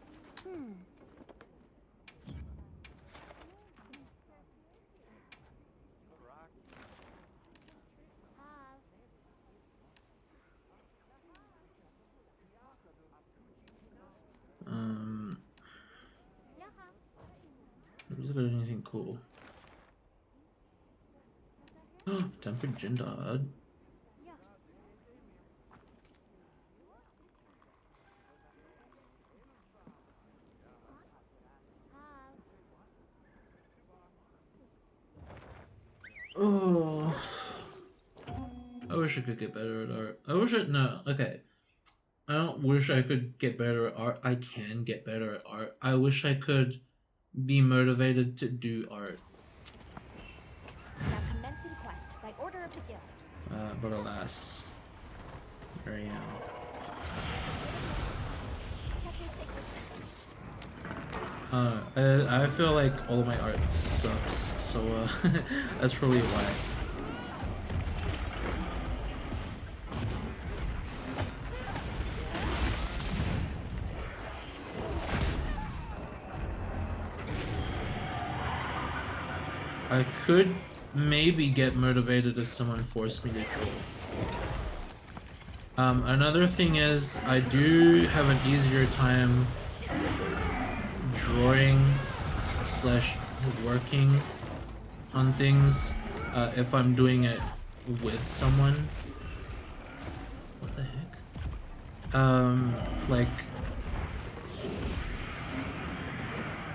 Has got anything cool? Tempered Jindad. Oh, I wish I could get better at art. Okay. I don't wish I could get better at art. I can get better at art. I wish I could be motivated to do art. Now commencing quest by order of the guild. But alas, here I am. Check your signature. I feel like all my art sucks, so that's probably why. I could maybe get motivated if someone forced me to draw. Another thing is I do have an easier time drawing slash working on things if I'm doing it with someone. What the heck? Like,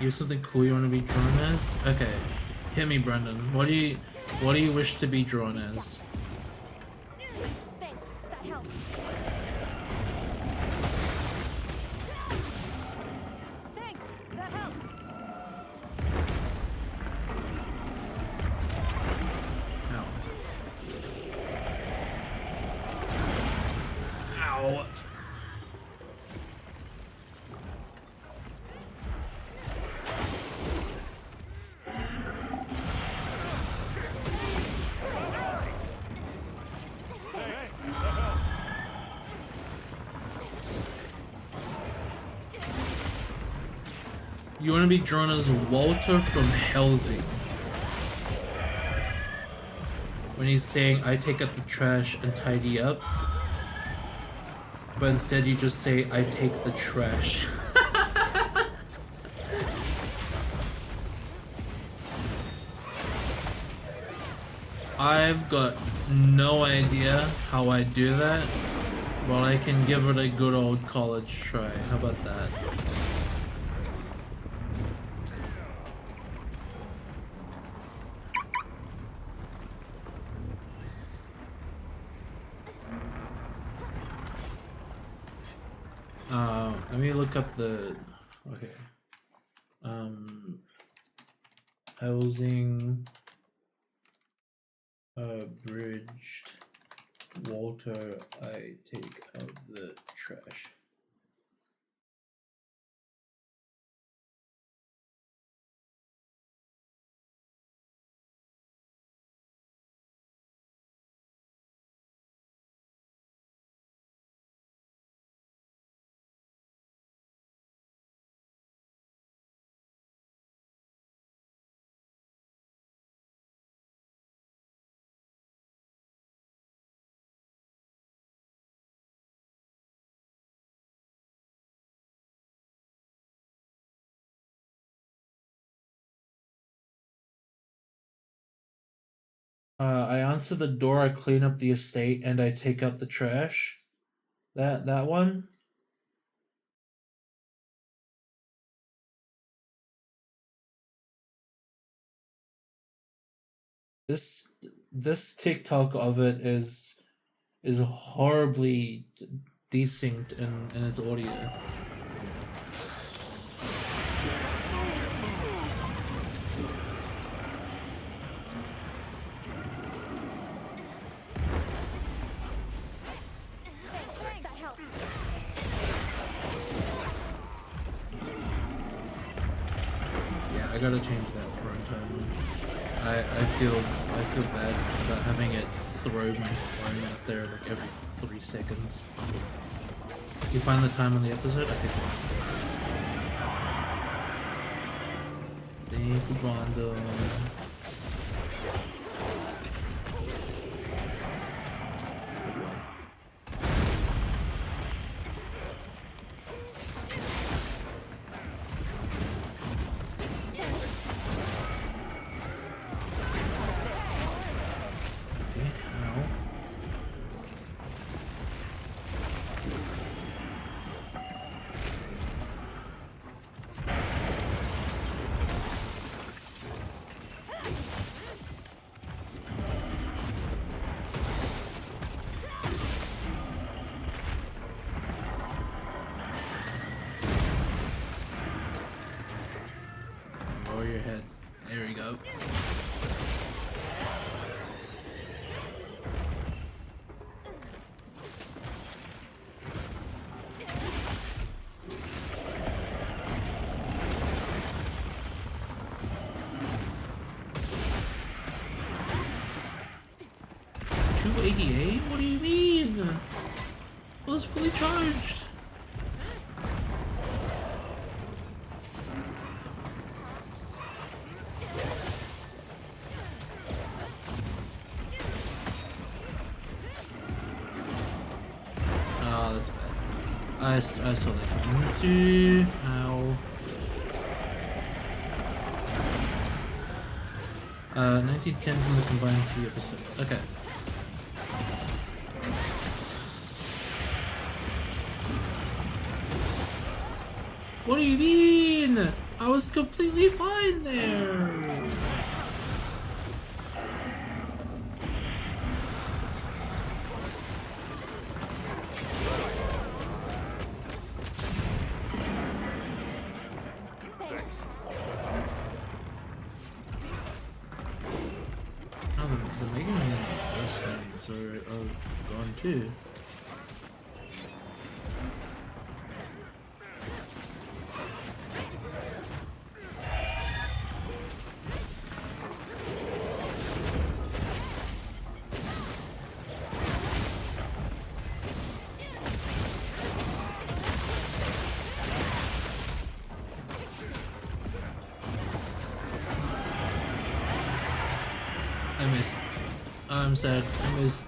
you have something cool you want to be drawn as? Okay, hit me, Brendan. What do you wish to be drawn as? Thanks, that helped. Thanks, that helped. Ow. Ow. You want to be drawn as Walter from Helsing. When he's saying, I take out the trash and tidy up. But instead you just say, I take the trash. I've got no idea how I do that, but I can give it a good old college try. How about that? Let me look up the... Okay. Housing... Abridged... Walter, I take out the trash. I answer the door, I clean up the estate, and I take out the trash. That one? This TikTok of it is horribly desync in its audio. Thanks, that helped. Yeah, I gotta change that for runtime. I feel bad about having it throw my phone out there like every 3 seconds. You find the time on the episode? I think. Thank you, Bondo. Lower your head. There we go. $288? What do you mean? It was fully charged. I saw that coming too. Ow. 1910 from the combined 3 episodes. Okay. What do you mean? I was completely fine there. Oh, the Mega Man those things are gone too. I missed. I'm sad. I missed.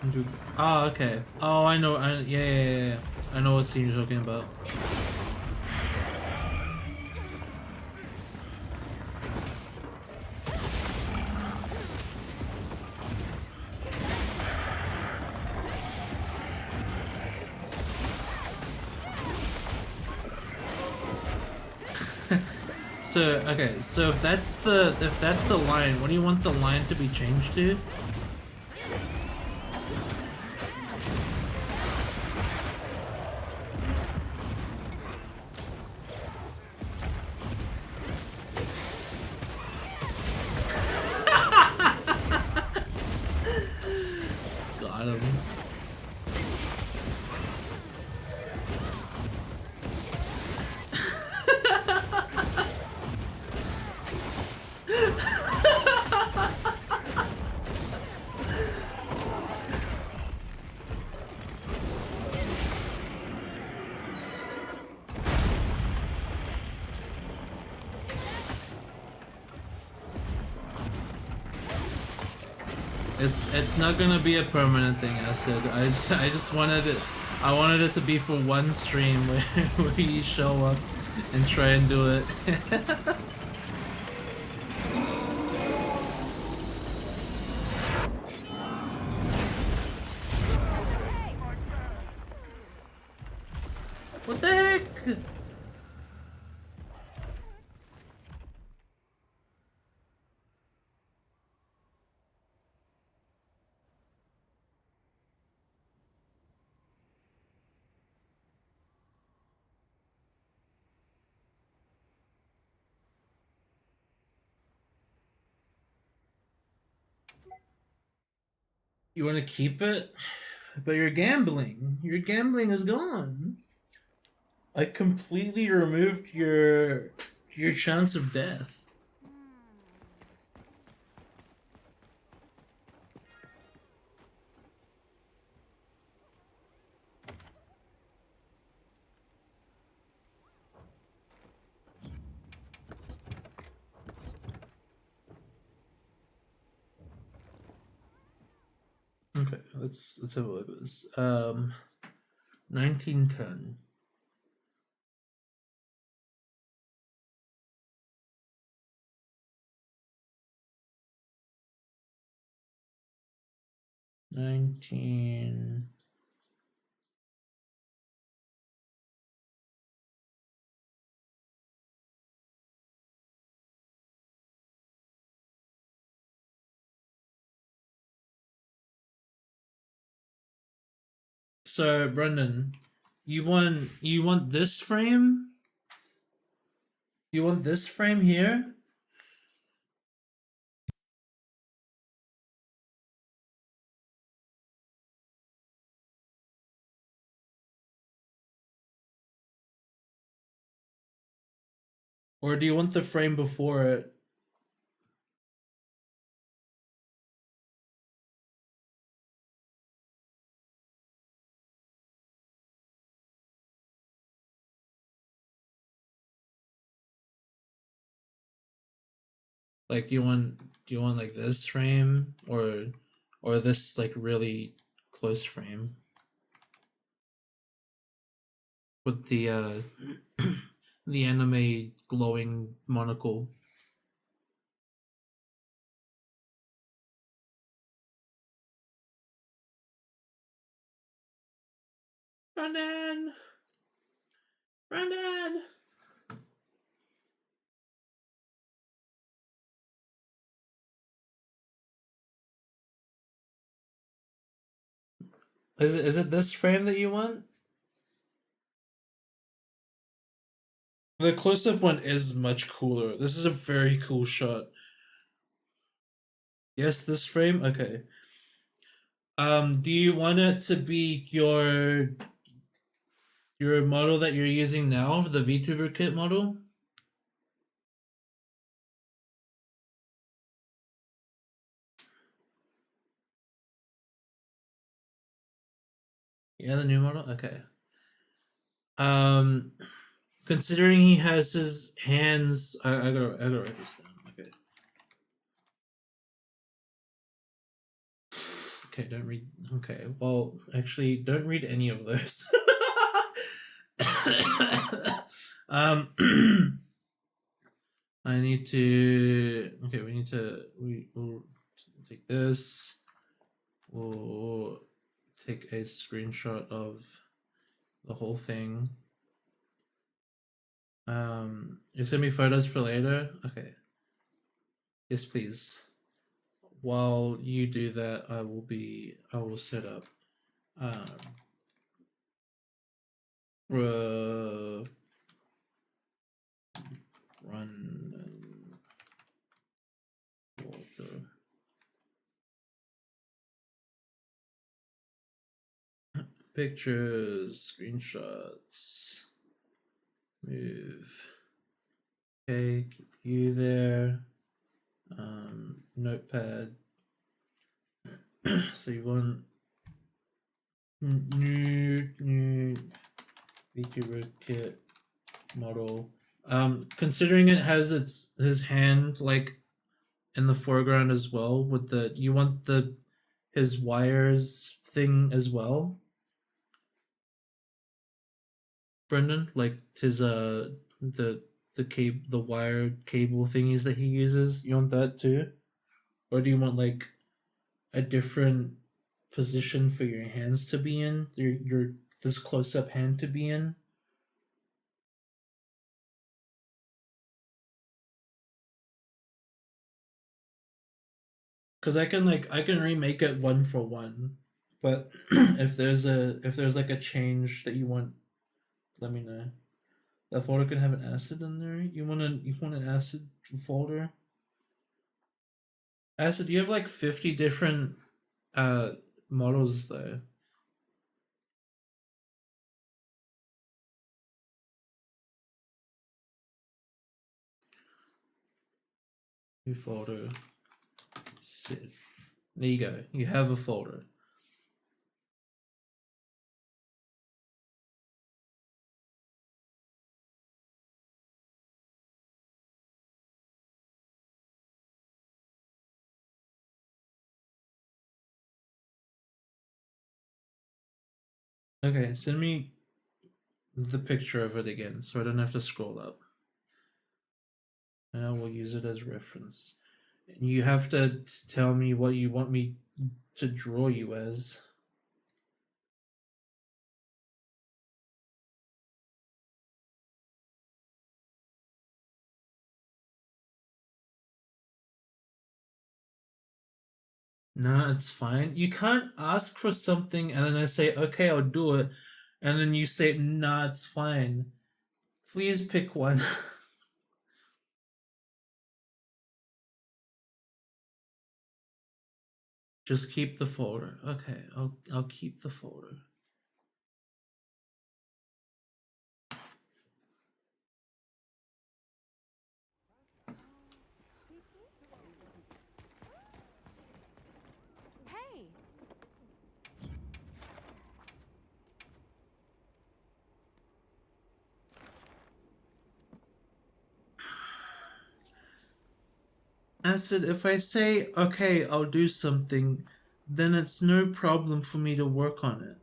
Ow. Oh, okay. Oh, I know. Yeah. I know what scene you're talking about. So okay, so if that's the line, what do you want the line to be changed to? Got him. It's not gonna be a permanent thing, Acid. I just wanted it. I wanted it to be for one stream where you show up and try and do it. What the heck? You want to keep it, but you're gambling. Your gambling is gone. I completely removed your chance of death. Okay, let's have a look at this. 1910. Nineteen. So Brendan, you want this frame? You want this frame here? Or do you want the frame before it? Like, do you want like this frame or this like really close frame with the the anime glowing monocle? Brandon, Brandon. Is it this frame that you want? The close-up one is much cooler. This is a very cool shot. Yes, this frame? Okay. Do you want it to be your model that you're using now, the VTuber kit model? Yeah, the new model? Okay. Um considering he has his hands I gotta write this down. Okay. Okay, don't read. Okay, well, actually, don't read any of those. um, I need to. Okay, we'll take this. We'll take a screenshot of the whole thing. You send me photos for later. Okay. Yes, please. While you do that, I will set up run water pictures, screenshots, move. Okay, keep you there. Notepad. So you want new VTuber kit model. Considering it has his hand like in the foreground as well, with the you want his wires thing as well, Brendan, like his the wire cable thingies that he uses. You want that too, or do you want like a different position for your hands to be in? Your this close up hand to be in. Cause I can remake it one for one, but if there's like a change that you want, let me know. That folder can have an acid in there. You want an acid folder? Acid, you have like 50 different uh models there. New folder. Sid. There you go. You have a folder. Okay, send me the picture of it again so I don't have to scroll up. And I will use it as reference. You have to tell me what you want me to draw you as. No, it's fine. You can't ask for something and then I say, okay, I'll do it. And then you say, nah, it's fine. Please pick one. Just keep the folder. Okay, I'll keep the folder. Acid, if I say, okay, I'll do something, then it's no problem for me to work on it.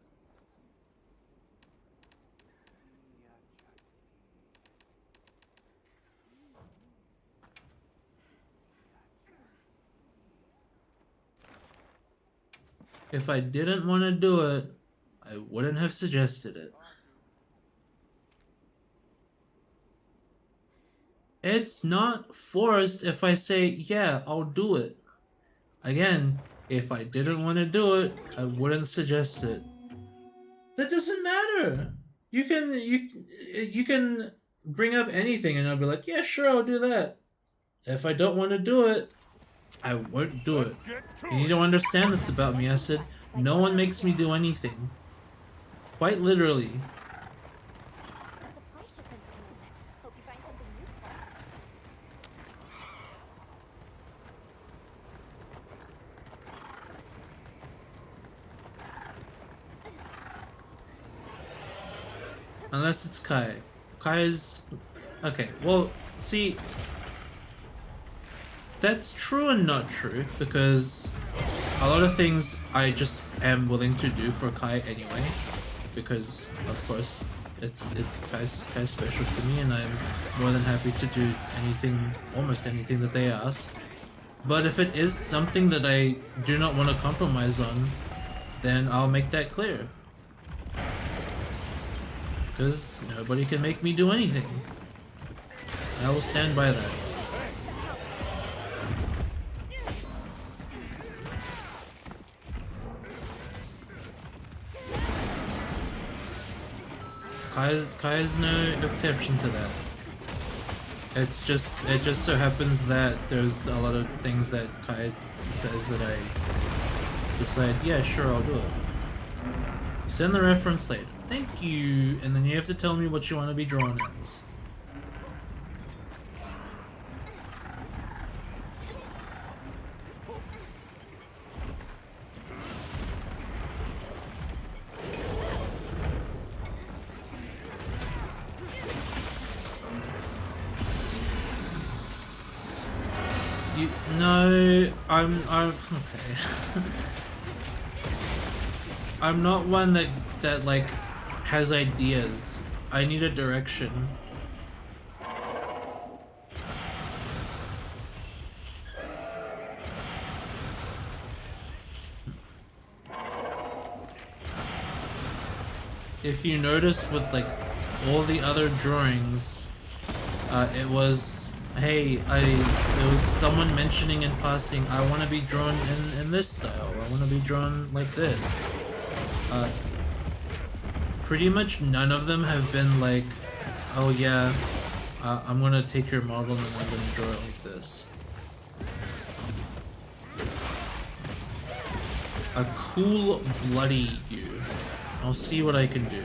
If I didn't want to do it, I wouldn't have suggested it. It's not forced if I say, yeah, I'll do it. Again, if I didn't want to do it, I wouldn't suggest it. That doesn't matter. You can bring up anything and I'll be like, yeah, sure, I'll do that. If I don't want to do it, I won't do it. You need to understand this about me, Acid. No one makes me do anything. Quite literally. A supply shipment's coming. Hope you find something useful. Unless it's Kai. Kai's... Okay, well, see... That's true and not true, because a lot of things I just am willing to do for Kai anyway, because, of course, Kai's special to me, and I'm more than happy to do anything, almost anything that they ask. But if it is something that I do not want to compromise on, then I'll make that clear. Because nobody can make me do anything. I will stand by that. Kai is no exception to that. It just so happens that there's a lot of things that Kai says that I decide, yeah, sure, I'll do it. Send the reference later. Thank you, and then you have to tell me what you want to be drawn as. No, I'm okay. I'm not one that like has ideas. I need a direction. If you notice with like all the other drawings, it was, hey, there was someone mentioning in passing, I want to be drawn in this style. I want to be drawn like this. Pretty much none of them have been like, oh yeah, I'm gonna take your model and I'm gonna draw it like this. A cool bloody you. I'll see what I can do.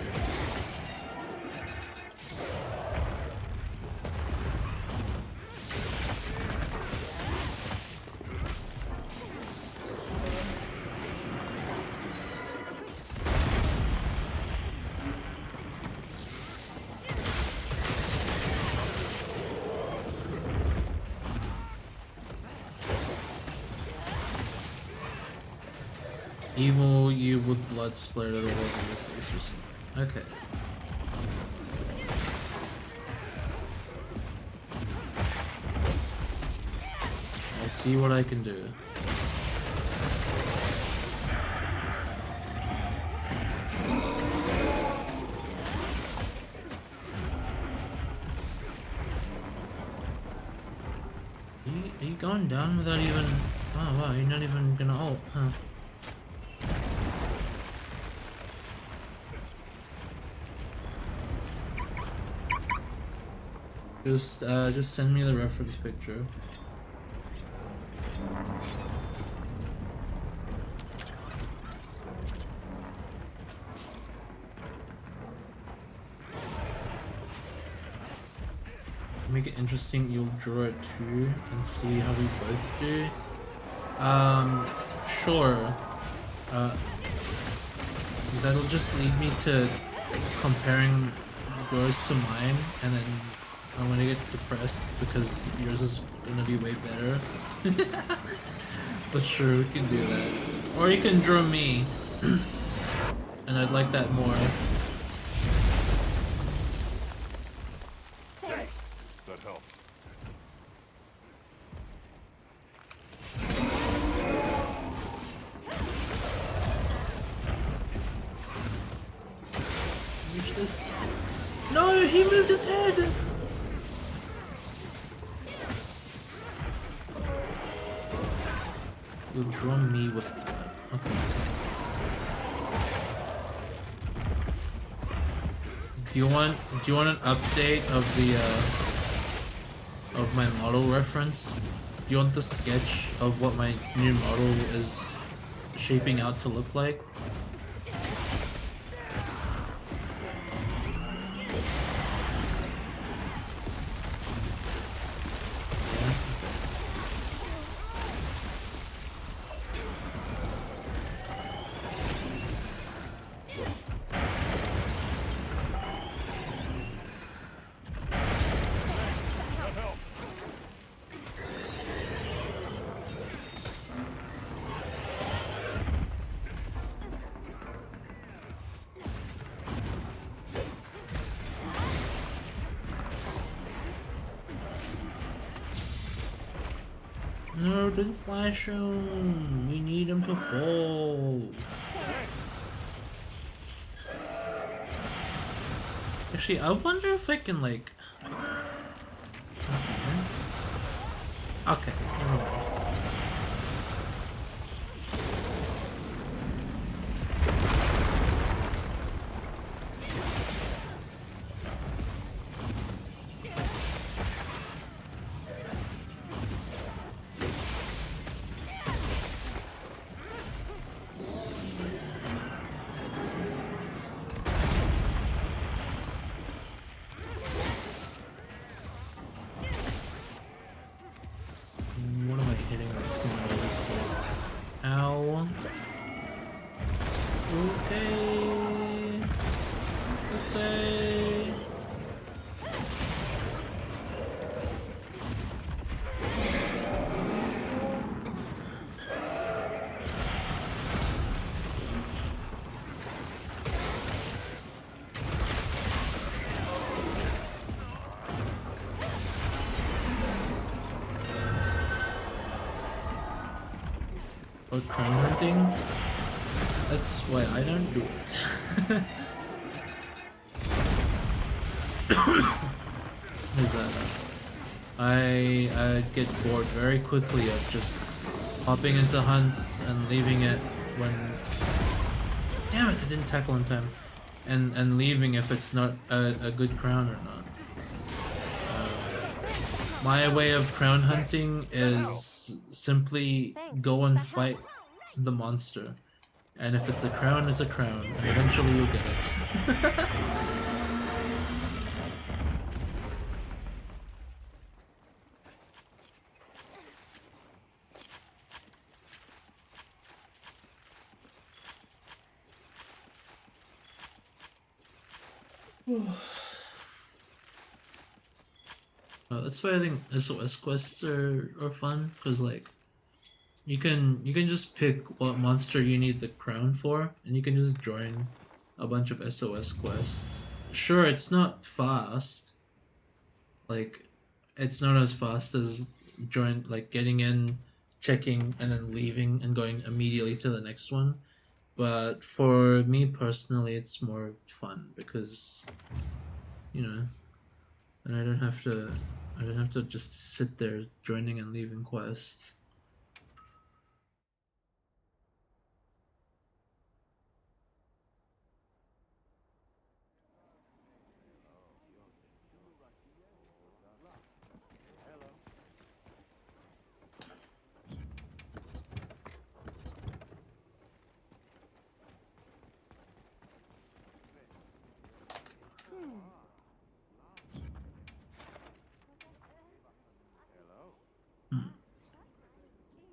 Evil you with blood splatter the world in your face or something. Okay. I'll see what I can do. Are you going down without even... Oh wow, you're not even gonna ult, huh? Just send me the reference picture. Make it interesting, you'll draw it too and see how we both do. Sure. That'll just lead me to comparing yours to mine and then I want to get depressed because yours is gonna be way better. But sure, we can do that. Or you can draw me. And I'd like that more. Thanks. That helped. Use this. No, he moved his head! You'll draw me with that. Okay. Do you want an update of the of my model reference? Do you want the sketch of what my new model is shaping out to look like? No, don't flash him. We need him to fall. Actually, I wonder if I can like. Okay, never mind. What am I hitting that's not ow. Okay. Okay. Or crown hunting? That's why I don't do it. Is that I get bored very quickly of just hopping into hunts and leaving it when damn it, I didn't tackle in time. And leaving if it's not a good crown or not. My way of crown hunting is simply go and fight the monster. And if it's a crown, it's a crown. And eventually you'll get it. That's why I think SOS quests are fun, because like you can just pick what monster you need the crown for, and you can just join a bunch of SOS quests. Sure, it's not fast. Like it's not as fast as getting in, checking, and then leaving and going immediately to the next one. But for me personally, it's more fun because you know, and I don't have to just sit there joining and leaving quests.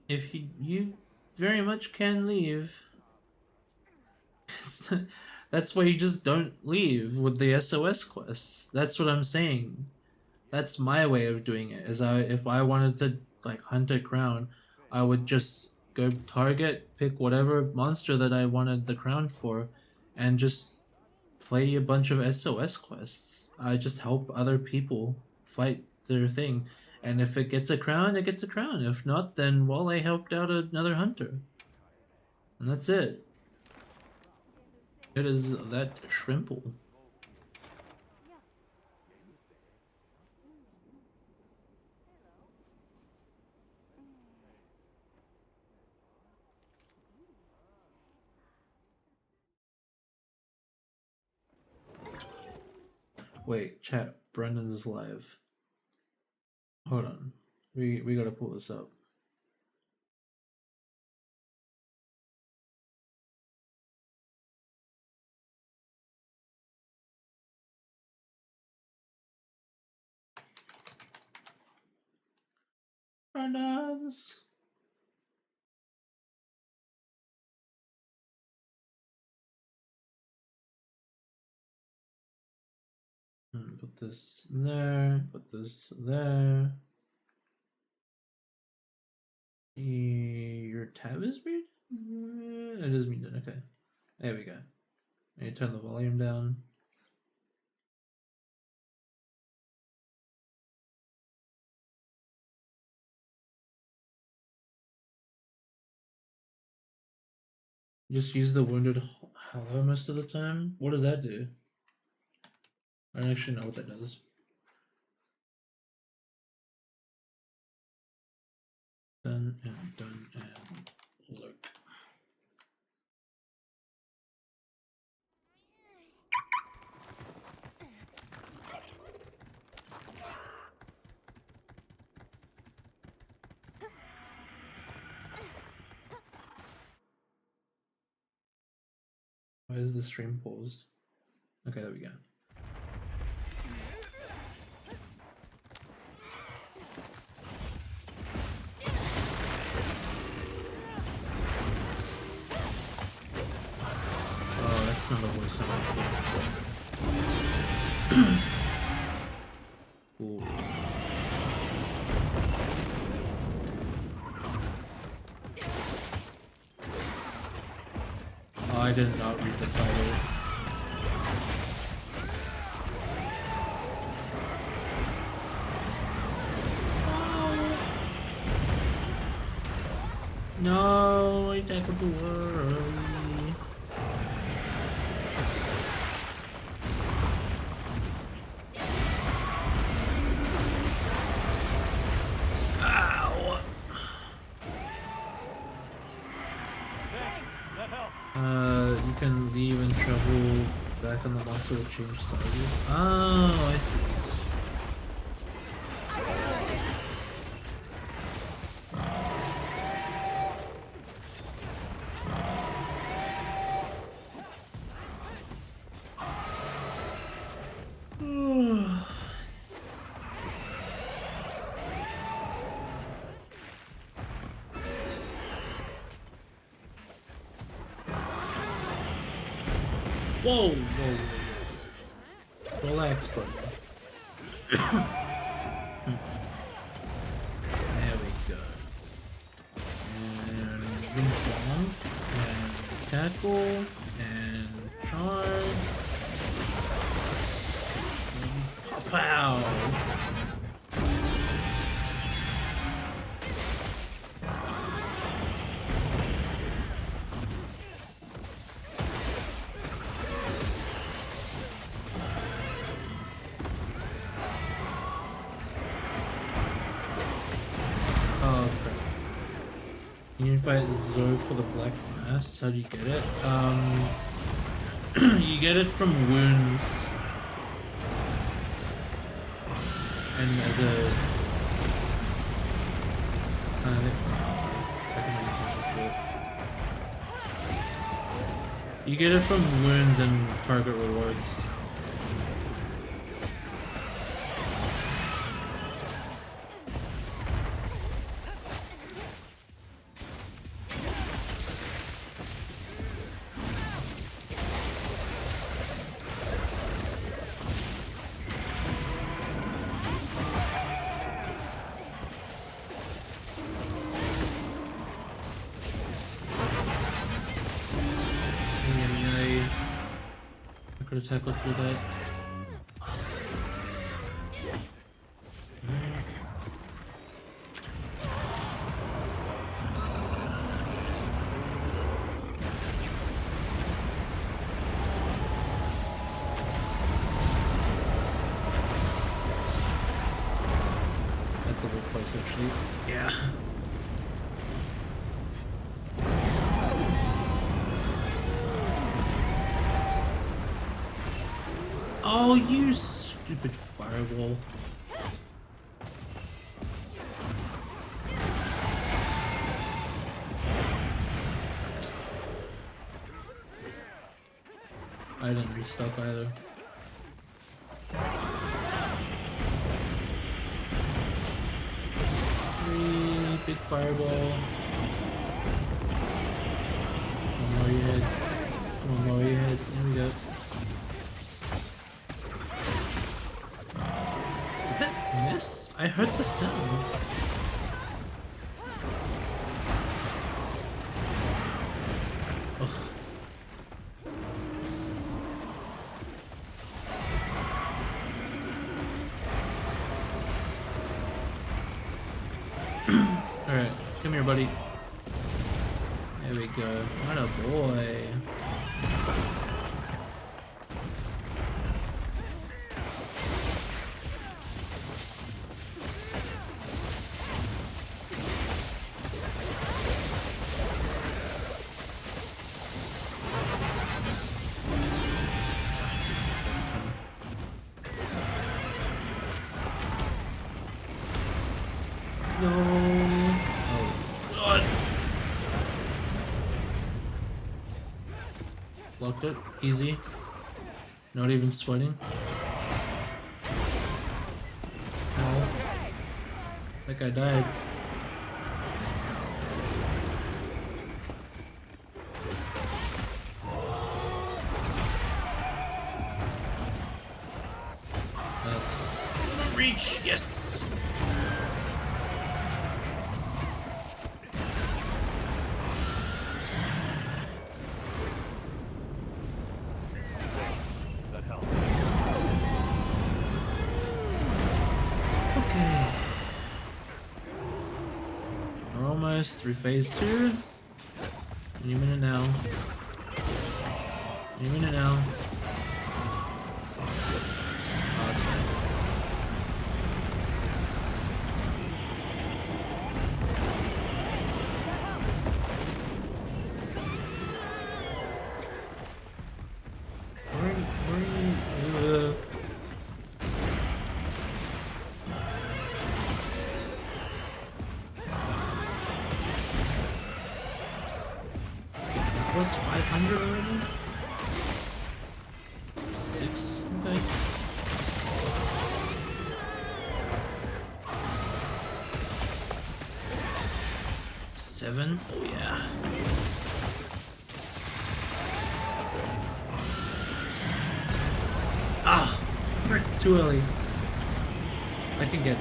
If you very much can leave. That's why you just don't leave with the SOS quests. That's what I'm saying. That's my way of doing it. Is if I wanted to like hunt a crown, I would just go target, pick whatever monster that I wanted the crown for, and just play a bunch of SOS quests. I just help other people fight their thing. And if it gets a crown, it gets a crown. If not, then well, I helped out another hunter. And that's it. It is that shrimple. Wait, chat. Brendan is live. Hold on. We gotta pull this up. Brendan's. Put this there. Put this there. Your tab is muted? It is muted, okay. There we go. I need to turn the volume down. Just use the wounded hello most of the time? What does that do? I don't actually know what that does. Done and look. Why is the stream paused? Okay, there we go. Oh, that's not a voice I Ooh. Oh, I did not read the title. No, I tackled the world. Ow! You can leave and travel back on the monster will change sizes. Oh, I see. Whoa, whoa, whoa. Relax, buddy. There we go. And bing bong. And tackle. And charge. And pow. You fight Zoe for the Black Mass. How do you get it? You get it from wounds. And as a... You get it from wounds and target rewards. could have tackled through that. That's a good place, actually. Yeah. Oh, you stupid firewall. I didn't restock either. Big fireball. One more your head. One more your head. There we go. Did that miss? I heard the sound. Ugh. Alright, come here, buddy. There we go. What a boy. No. Oh, God. Locked it. Easy. Not even sweating. Ow. That guy died. That's reach. Yes. That helped. Okay. We're almost through phase 2. Any minute now. Any minute now. Oh, that's fine. Where are you? Was 500 already? 6? Okay. Seven? Oh yeah. Ah! Frick, too early. I can get.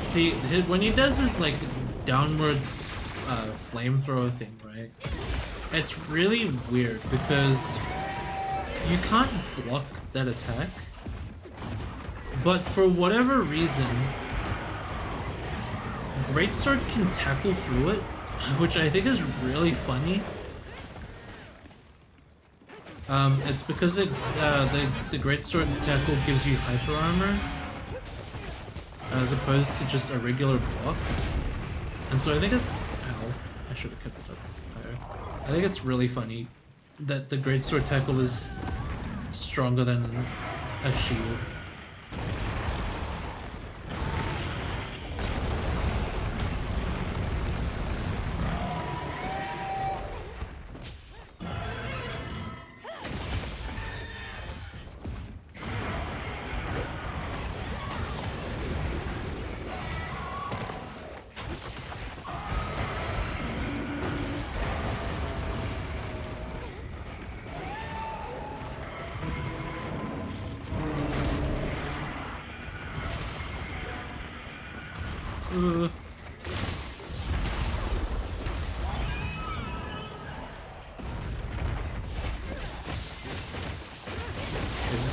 See, when he does his like downwards flamethrower thing, right? It's really weird because you can't block that attack, but for whatever reason, Greatsword can tackle through it, which I think is really funny. It's because the Greatsword tackle gives you hyper armor as opposed to just a regular block, and so I think it's. Ow! I should have kept it up higher. I think it's really funny that the Greatsword tackle is stronger than a shield.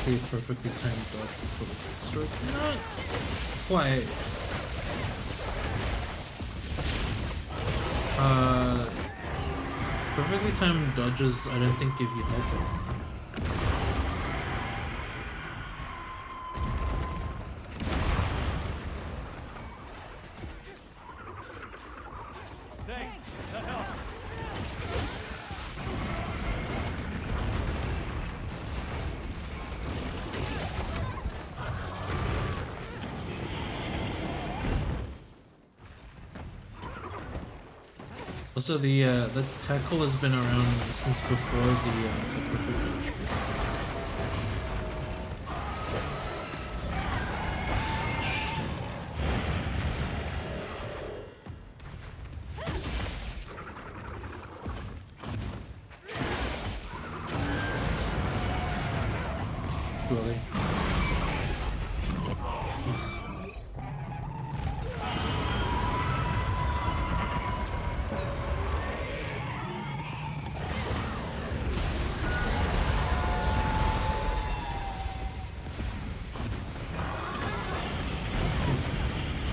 obviously a perfectly timed dodge for the quick strike. Not quite. Perfectly timed dodges I don't think give you health anymore. Thanks. That helps. Also, the tackle has been around since before the perfect dodge. Really?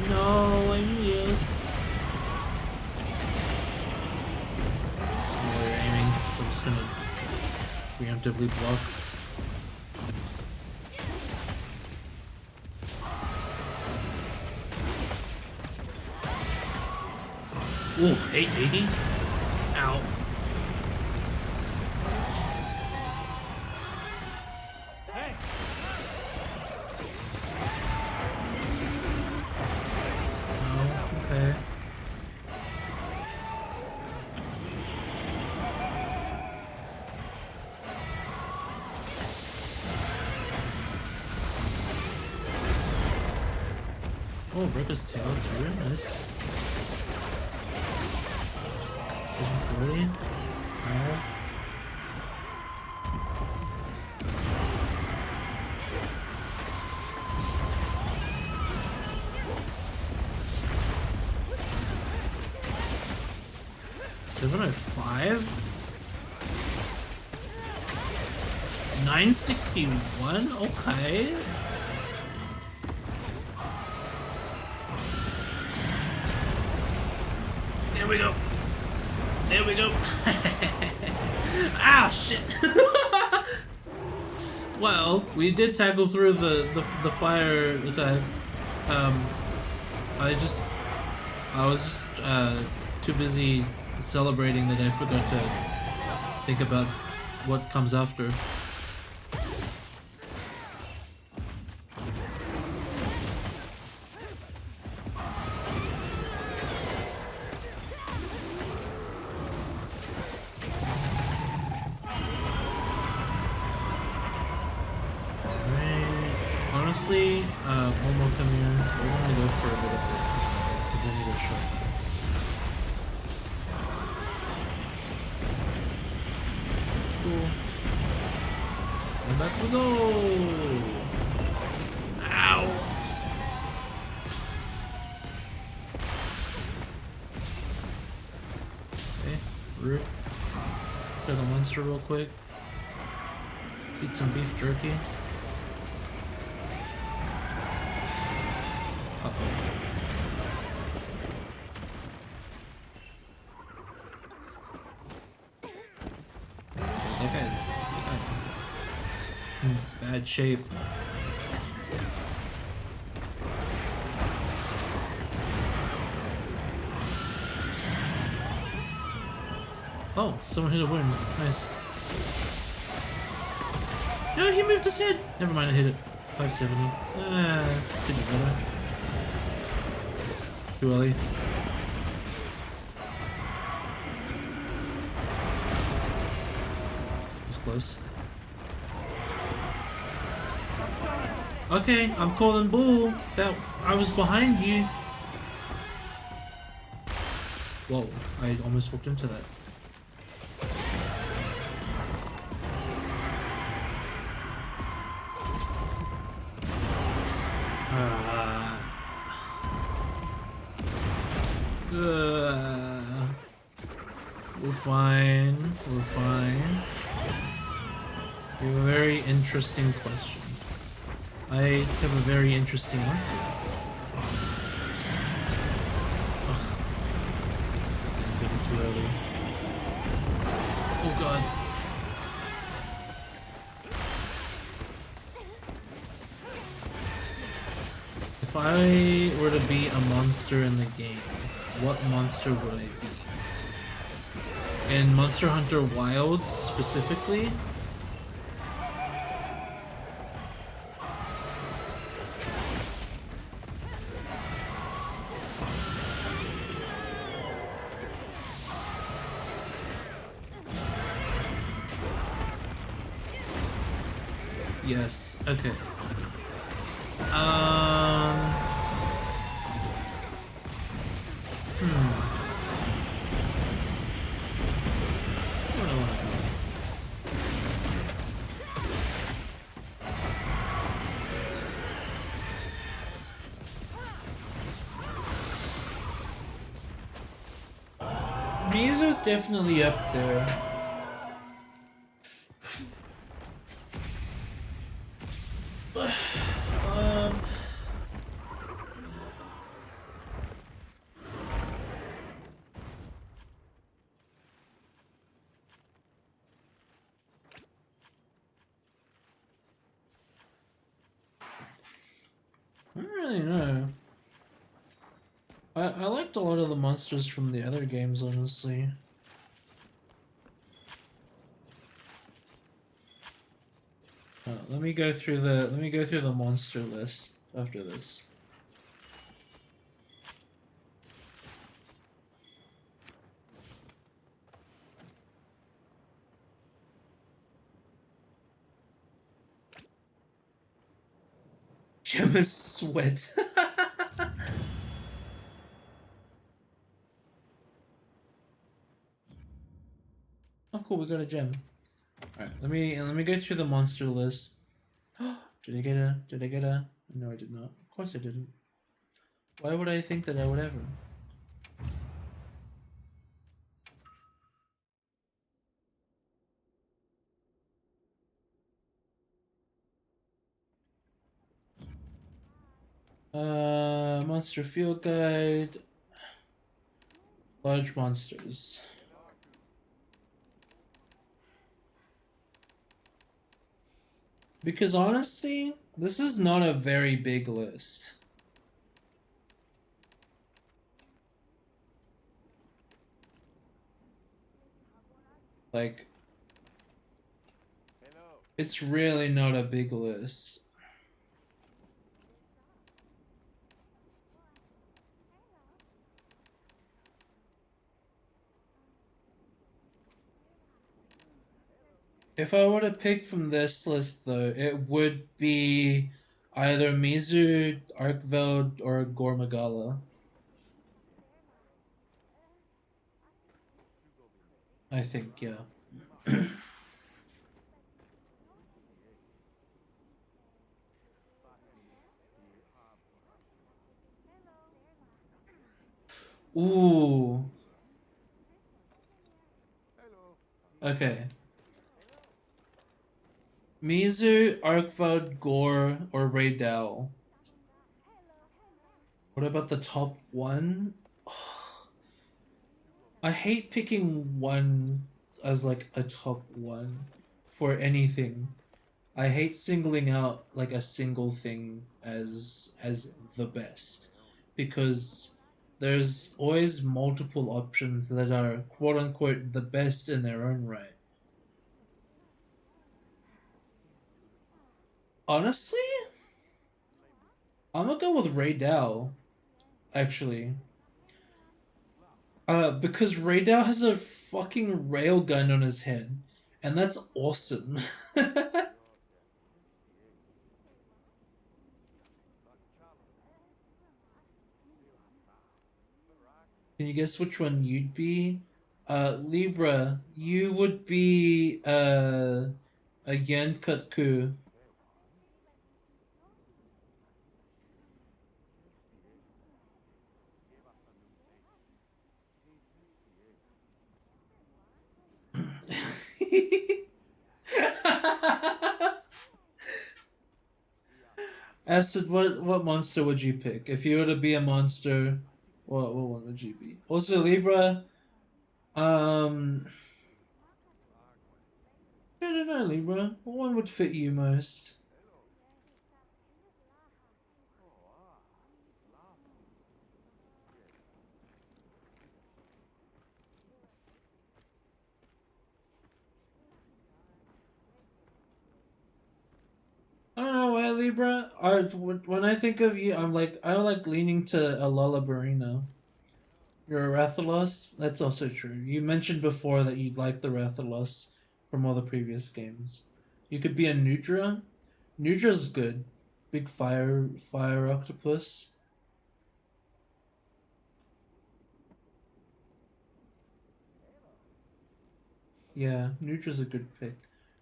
No, I missed. They're aiming, so I'm just gonna preemptively block. Ooh, 880? Ow. Thanks. Oh, okay. Oh, break his tail too. Nice. 740. Ow. $705? 961? Okay. There we go. There we go. Ah, shit. Well, we did tackle through the fire attack. I was just too busy celebrating that I forgot to think about what comes after. Honestly, Momo, come here. We're gonna go for a bit of it. Because I need a shot. Cool. And back we go! Ow! Okay, root. Kill the monster real quick. Eat some beef jerky. Uh-oh. That guy's in bad shape. Oh, someone hit a win. Nice. No, he moved his head. Never mind, I hit it. 570. Ah, could be better. Too early. Was close. Okay, I'm calling bull. That I was behind you. Whoa, I almost walked into that. We're fine. We're fine. You have a very interesting question. I have a very interesting answer. Ugh. I'm getting too early. Oh god. If I were to be a monster in the game, what monster would I be? In Monster Hunter Wilds specifically? Yes, okay. What do I wanna do? Mizu's definitely up there. I don't really know. I liked a lot of the monsters from the other games, honestly. Let me go through the monster list after this. Gemma's sweat. Oh cool, we got a gem. Alright, let me go through the monster list. Did I get a no, I did not. Of course I didn't. Why would I think that I would ever? Monster Field Guide. Large monsters. Because honestly, this is not a very big list. Like, it's really not a big list. If I were to pick from this list, though, it would be either Mizu, Arkveld, or Gormagala. I think, yeah. Ooh. Okay. Mizu, Arkveld, Gore, or Raydell. What about the top one? I hate picking one as like a top one for anything. I hate singling out like a single thing as the best because there's always multiple options that are quote unquote the best in their own right. Honestly, I'm gonna go with Raydell, actually. Because Raydell has a fucking railgun on his head, and that's awesome. Can you guess which one you'd be? Libra, you would be a Yankutku. Acid, what monster would you pick if you were to be a monster? What one would you be? Also Libra. I don't know, Libra. What one would fit you most? I don't know why, Libra. When I think of you, I don't like leaning to a Lullabarina. You're a Rathalos? That's also true. You mentioned before that you'd like the Rathalos from all the previous games. You could be a Nudra. Nudra's good. Big fire octopus. Yeah, Nudra's a good pick.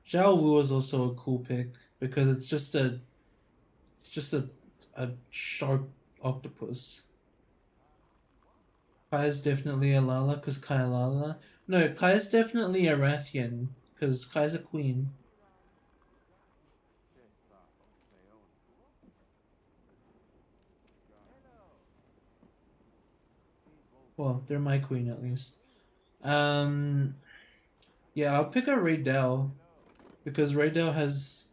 Zhao Wu is also a cool pick because it's just a sharp octopus. Kai is definitely a Lala because Kai Lala. No, Kai is definitely a Rathian because Kai's a queen. Well, they're my queen at least. Um, yeah, I'll pick a Raydell because Raydell has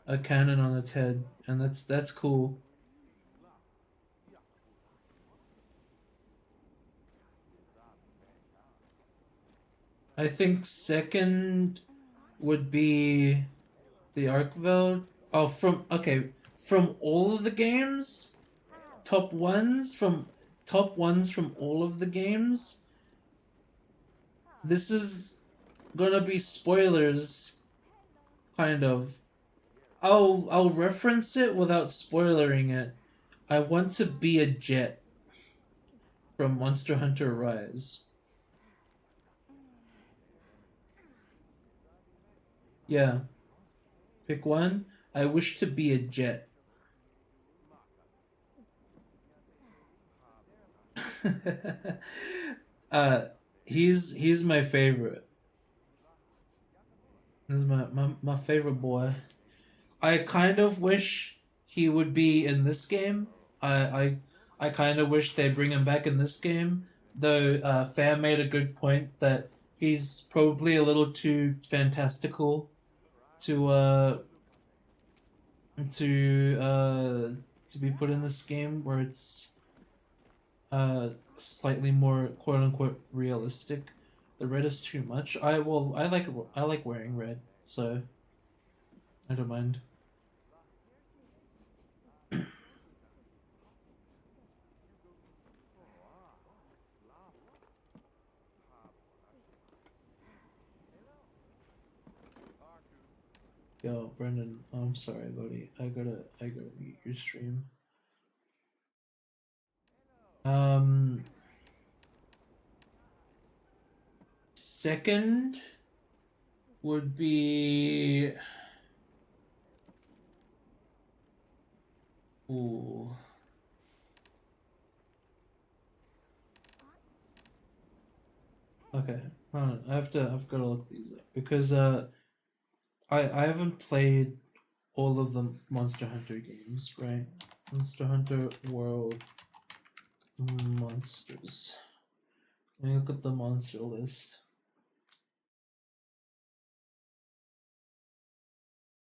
a cannon on its head, and that's cool. I think second would be the Arkveld. Oh, from all of the games, top ones from all of the games. This is gonna be spoilers, kind of. I'll reference it without spoilering it. I want to be a jet from Monster Hunter Rise. Yeah, pick one. I wish to be a jet. uh, he's my favorite. This is my favorite boy. I kind of wish he would be in this game. I kind of wish they bring him back in this game. Though Fan made a good point that he's probably a little too fantastical to to uh to be put in this game where it's slightly more quote unquote realistic. The red is too much. I like wearing red, so I don't mind. Yo, Brendan, I'm sorry, buddy. I gotta mute your stream. Second would be. Ooh. Okay, hold on. I've got to look these up because I haven't played all of the Monster Hunter games, right? Monster Hunter World Monsters. Let me look at the monster list.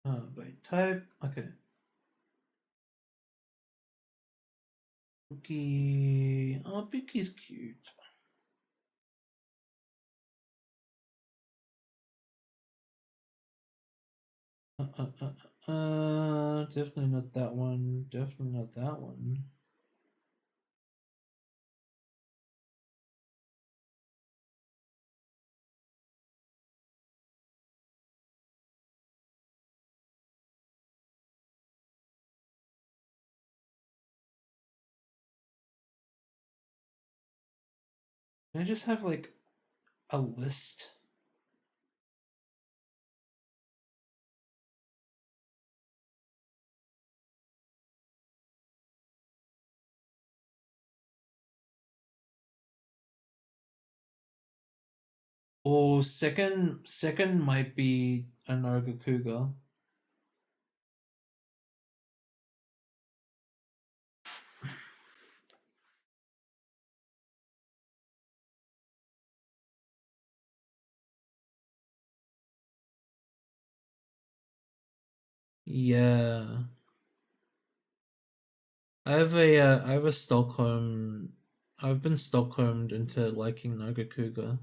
By type. Okay. Pookie. Oh, Pookie's cute. Definitely not that one. Definitely not that one. Can I just have like a list? Oh, second might be a Nargacuga. Yeah. I have a Stockholm. I've been Stockholmed into liking Nagakuga.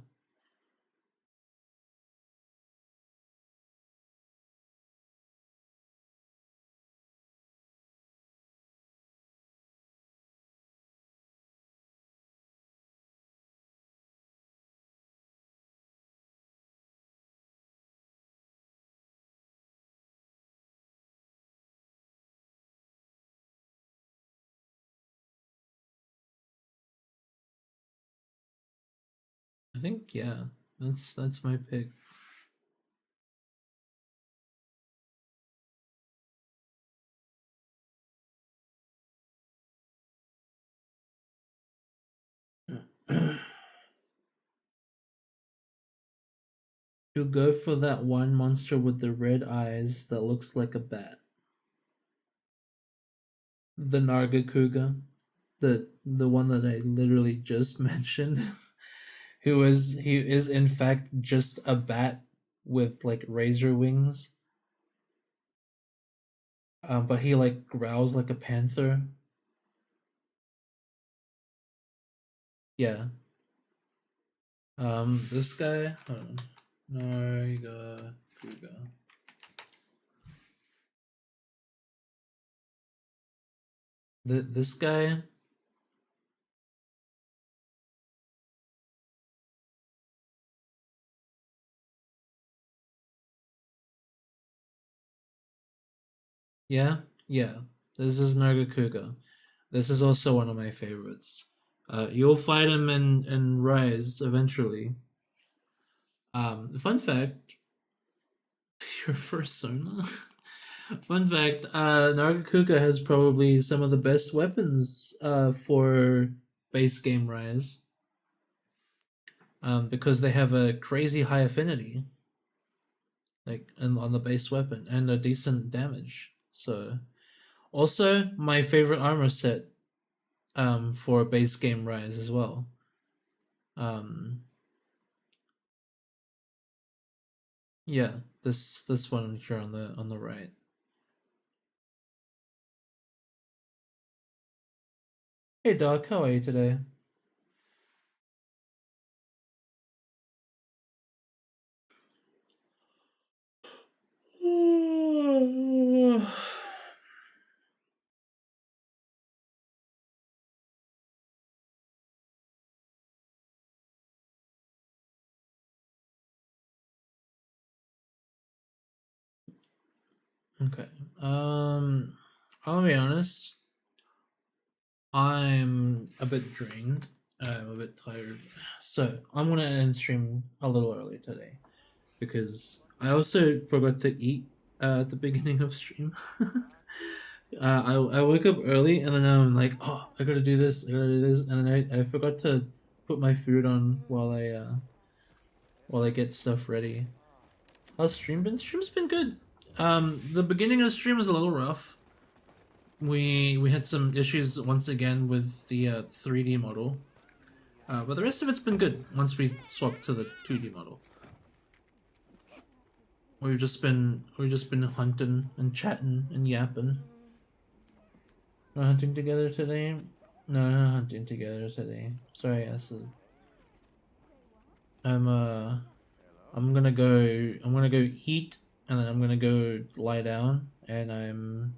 I think yeah, that's my pick. You go for that one monster with the red eyes that looks like a bat. The Nargacuga, the one that I literally just mentioned, he is in fact just a bat with like razor wings. But he like growls like a panther. Yeah. This guy, hold on. Nargacuga. This guy. Yeah, yeah. This is Nargacuga. This is also one of my favorites. You'll fight him in Rise eventually. Fun fact, your persona. Fun fact, Nargacuga has probably some of the best weapons for base game Rise. Because they have a crazy high affinity, like on the base weapon, and a decent damage. So, also my favorite armor set, for base game Rise as well. Um, yeah, this one here on the right. Hey Doc, how are you today? Okay. I'll be honest. I'm a bit drained. I'm a bit tired. So I'm gonna end stream a little early today because I also forgot to eat at the beginning of stream. I woke up early and then I'm like, oh, I gotta do this, I gotta do this, and then I forgot to put my food on while I get stuff ready. How's stream been? Stream's been good. The beginning of the stream was a little rough. We had some issues once again with the 3D model, but the rest of it's been good. Once we swapped to the 2D model, we've just been hunting and chatting and yapping. Not hunting together today. No, not hunting together today. Sorry, Acid. I'm I'm gonna go eat, and then I'm gonna go lie down, and I'm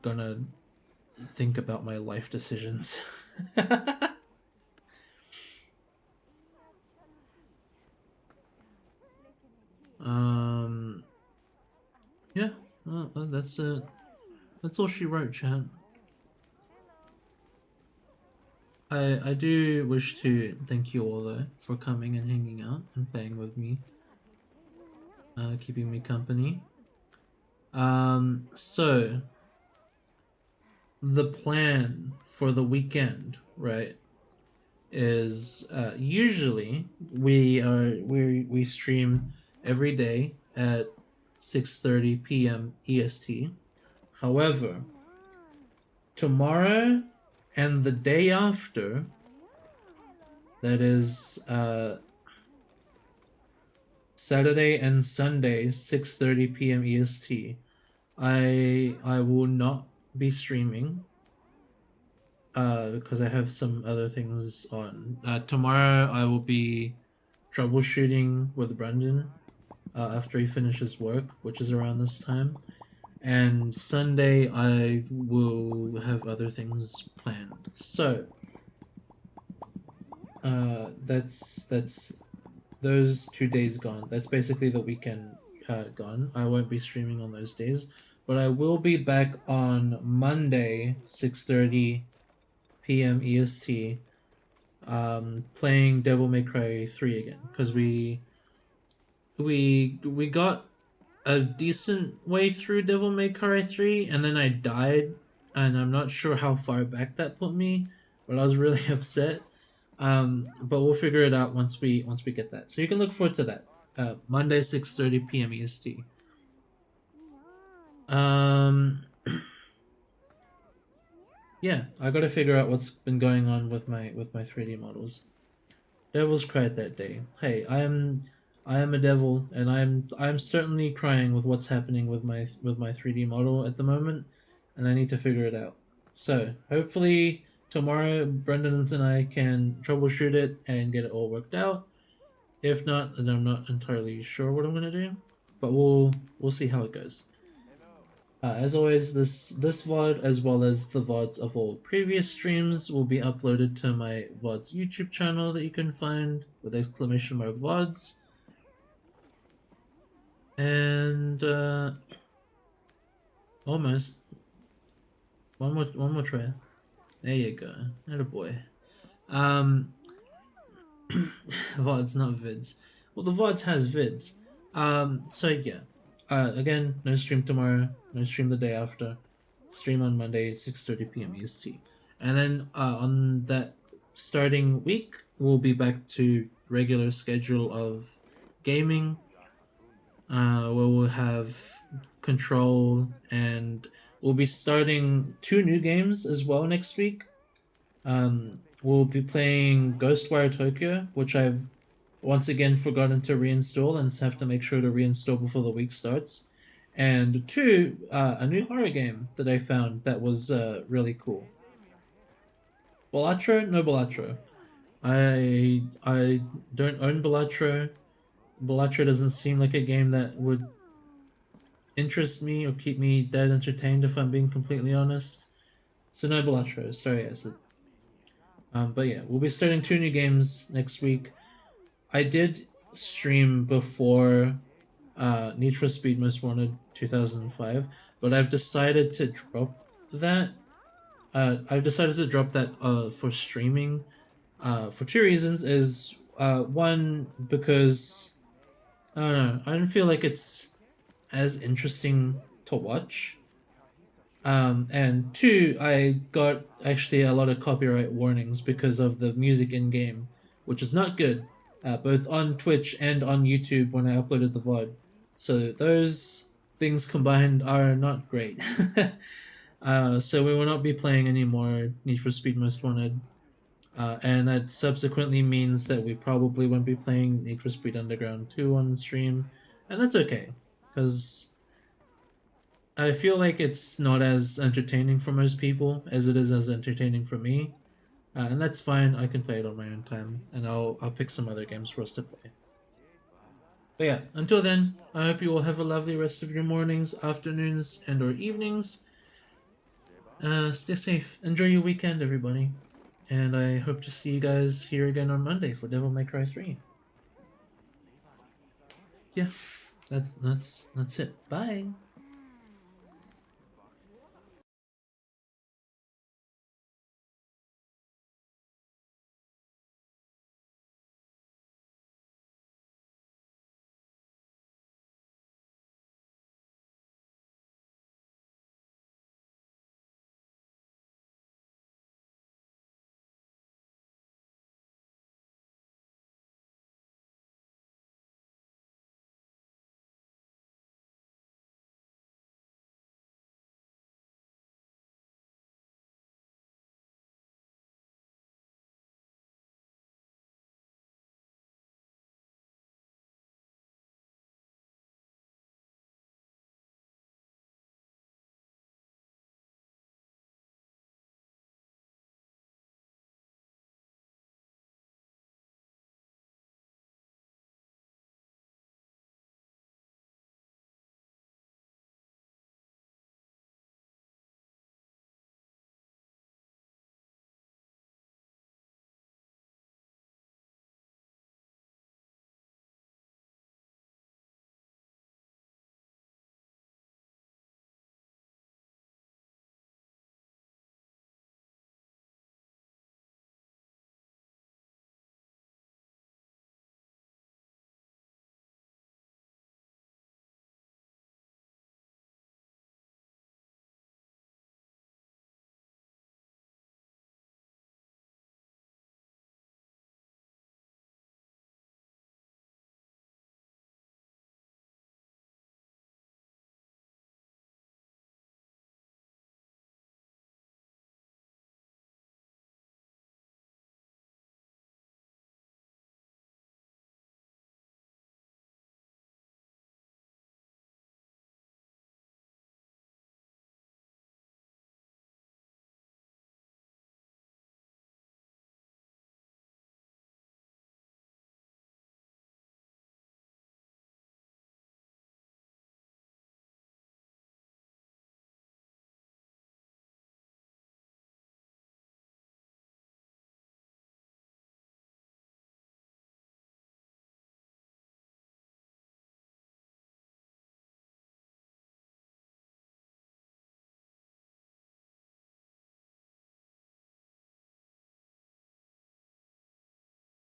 gonna think about my life decisions. um, yeah, well, that's it. That's all she wrote, chat. I do wish to thank you all though for coming and hanging out and playing with me, keeping me company. So the plan for the weekend, right, is usually we stream every day at 6:30 p.m. EST. However, tomorrow and the day after, that is Saturday and Sunday, 6:30 p.m. EST. I will not be streaming because I have some other things on. Tomorrow I will be troubleshooting with Brendan after he finishes work, which is around this time. And Sunday I will have other things planned. So that's those 2 days gone. That's basically the weekend gone. I won't be streaming on those days, but I will be back on Monday, 6:30 p.m. EST, playing Devil May Cry 3 again because we got a decent way through Devil May Cry 3 and then I died, and I'm not sure how far back that put me, but I was really upset. But we'll figure it out once we get that. So you can look forward to that. Monday, 6:30 p.m. EST. Yeah, I gotta figure out what's been going on with my 3D models. Devils cried that day. Hey, I am a devil, and I'm certainly crying with what's happening with my 3D model at the moment, and I need to figure it out. So hopefully tomorrow Brendan and I can troubleshoot it and get it all worked out. If not, then I'm not entirely sure what I'm gonna do, but we'll see how it goes. As always, this VOD, as well as the VODs of all previous streams, will be uploaded to my VODs YouTube channel that you can find with exclamation mark VODs. And almost one more try. There you go. Attaboy. VODs, not vids. Well, the VODs has vids. So yeah. Again, no stream tomorrow, no stream the day after. Stream on Monday, 6:30 p.m. EST. And then on that starting week, we'll be back to regular schedule of gaming, where we'll have Control, and we'll be starting 2 new games as well next week. We'll be playing Ghostwire Tokyo, which I've once again forgotten to reinstall and have to make sure to reinstall before the week starts. And 2, a new horror game that I found that was really cool. Balatro? No Balatro. I don't own Balatro. Balatro doesn't seem like a game that would interest me or keep me that entertained, if I'm being completely honest. So no Balatro. Sorry, Acid. But yeah, we'll be starting 2 new games next week. I did stream before Need for Speed Most Wanted 2005, but I've decided to drop that. I've decided to drop that for streaming for 2 reasons. Is one, because I don't know, I don't feel like it's as interesting to watch. And 2, I got actually a lot of copyright warnings because of the music in game, which is not good. Both on Twitch and on YouTube when I uploaded the VOD. So those things combined are not great. So we will not be playing any more Need for Speed Most Wanted. And that subsequently means that we probably won't be playing Need for Speed Underground 2 on stream. And that's okay, because I feel like it's not as entertaining for most people as it is as entertaining for me. And that's fine, I can play it on my own time, and I'll pick some other games for us to play. But yeah, until then, I hope you all have a lovely rest of your mornings, afternoons, and or evenings. Stay safe, enjoy your weekend, everybody. And I hope to see you guys here again on Monday for Devil May Cry 3. Yeah, that's it. Bye!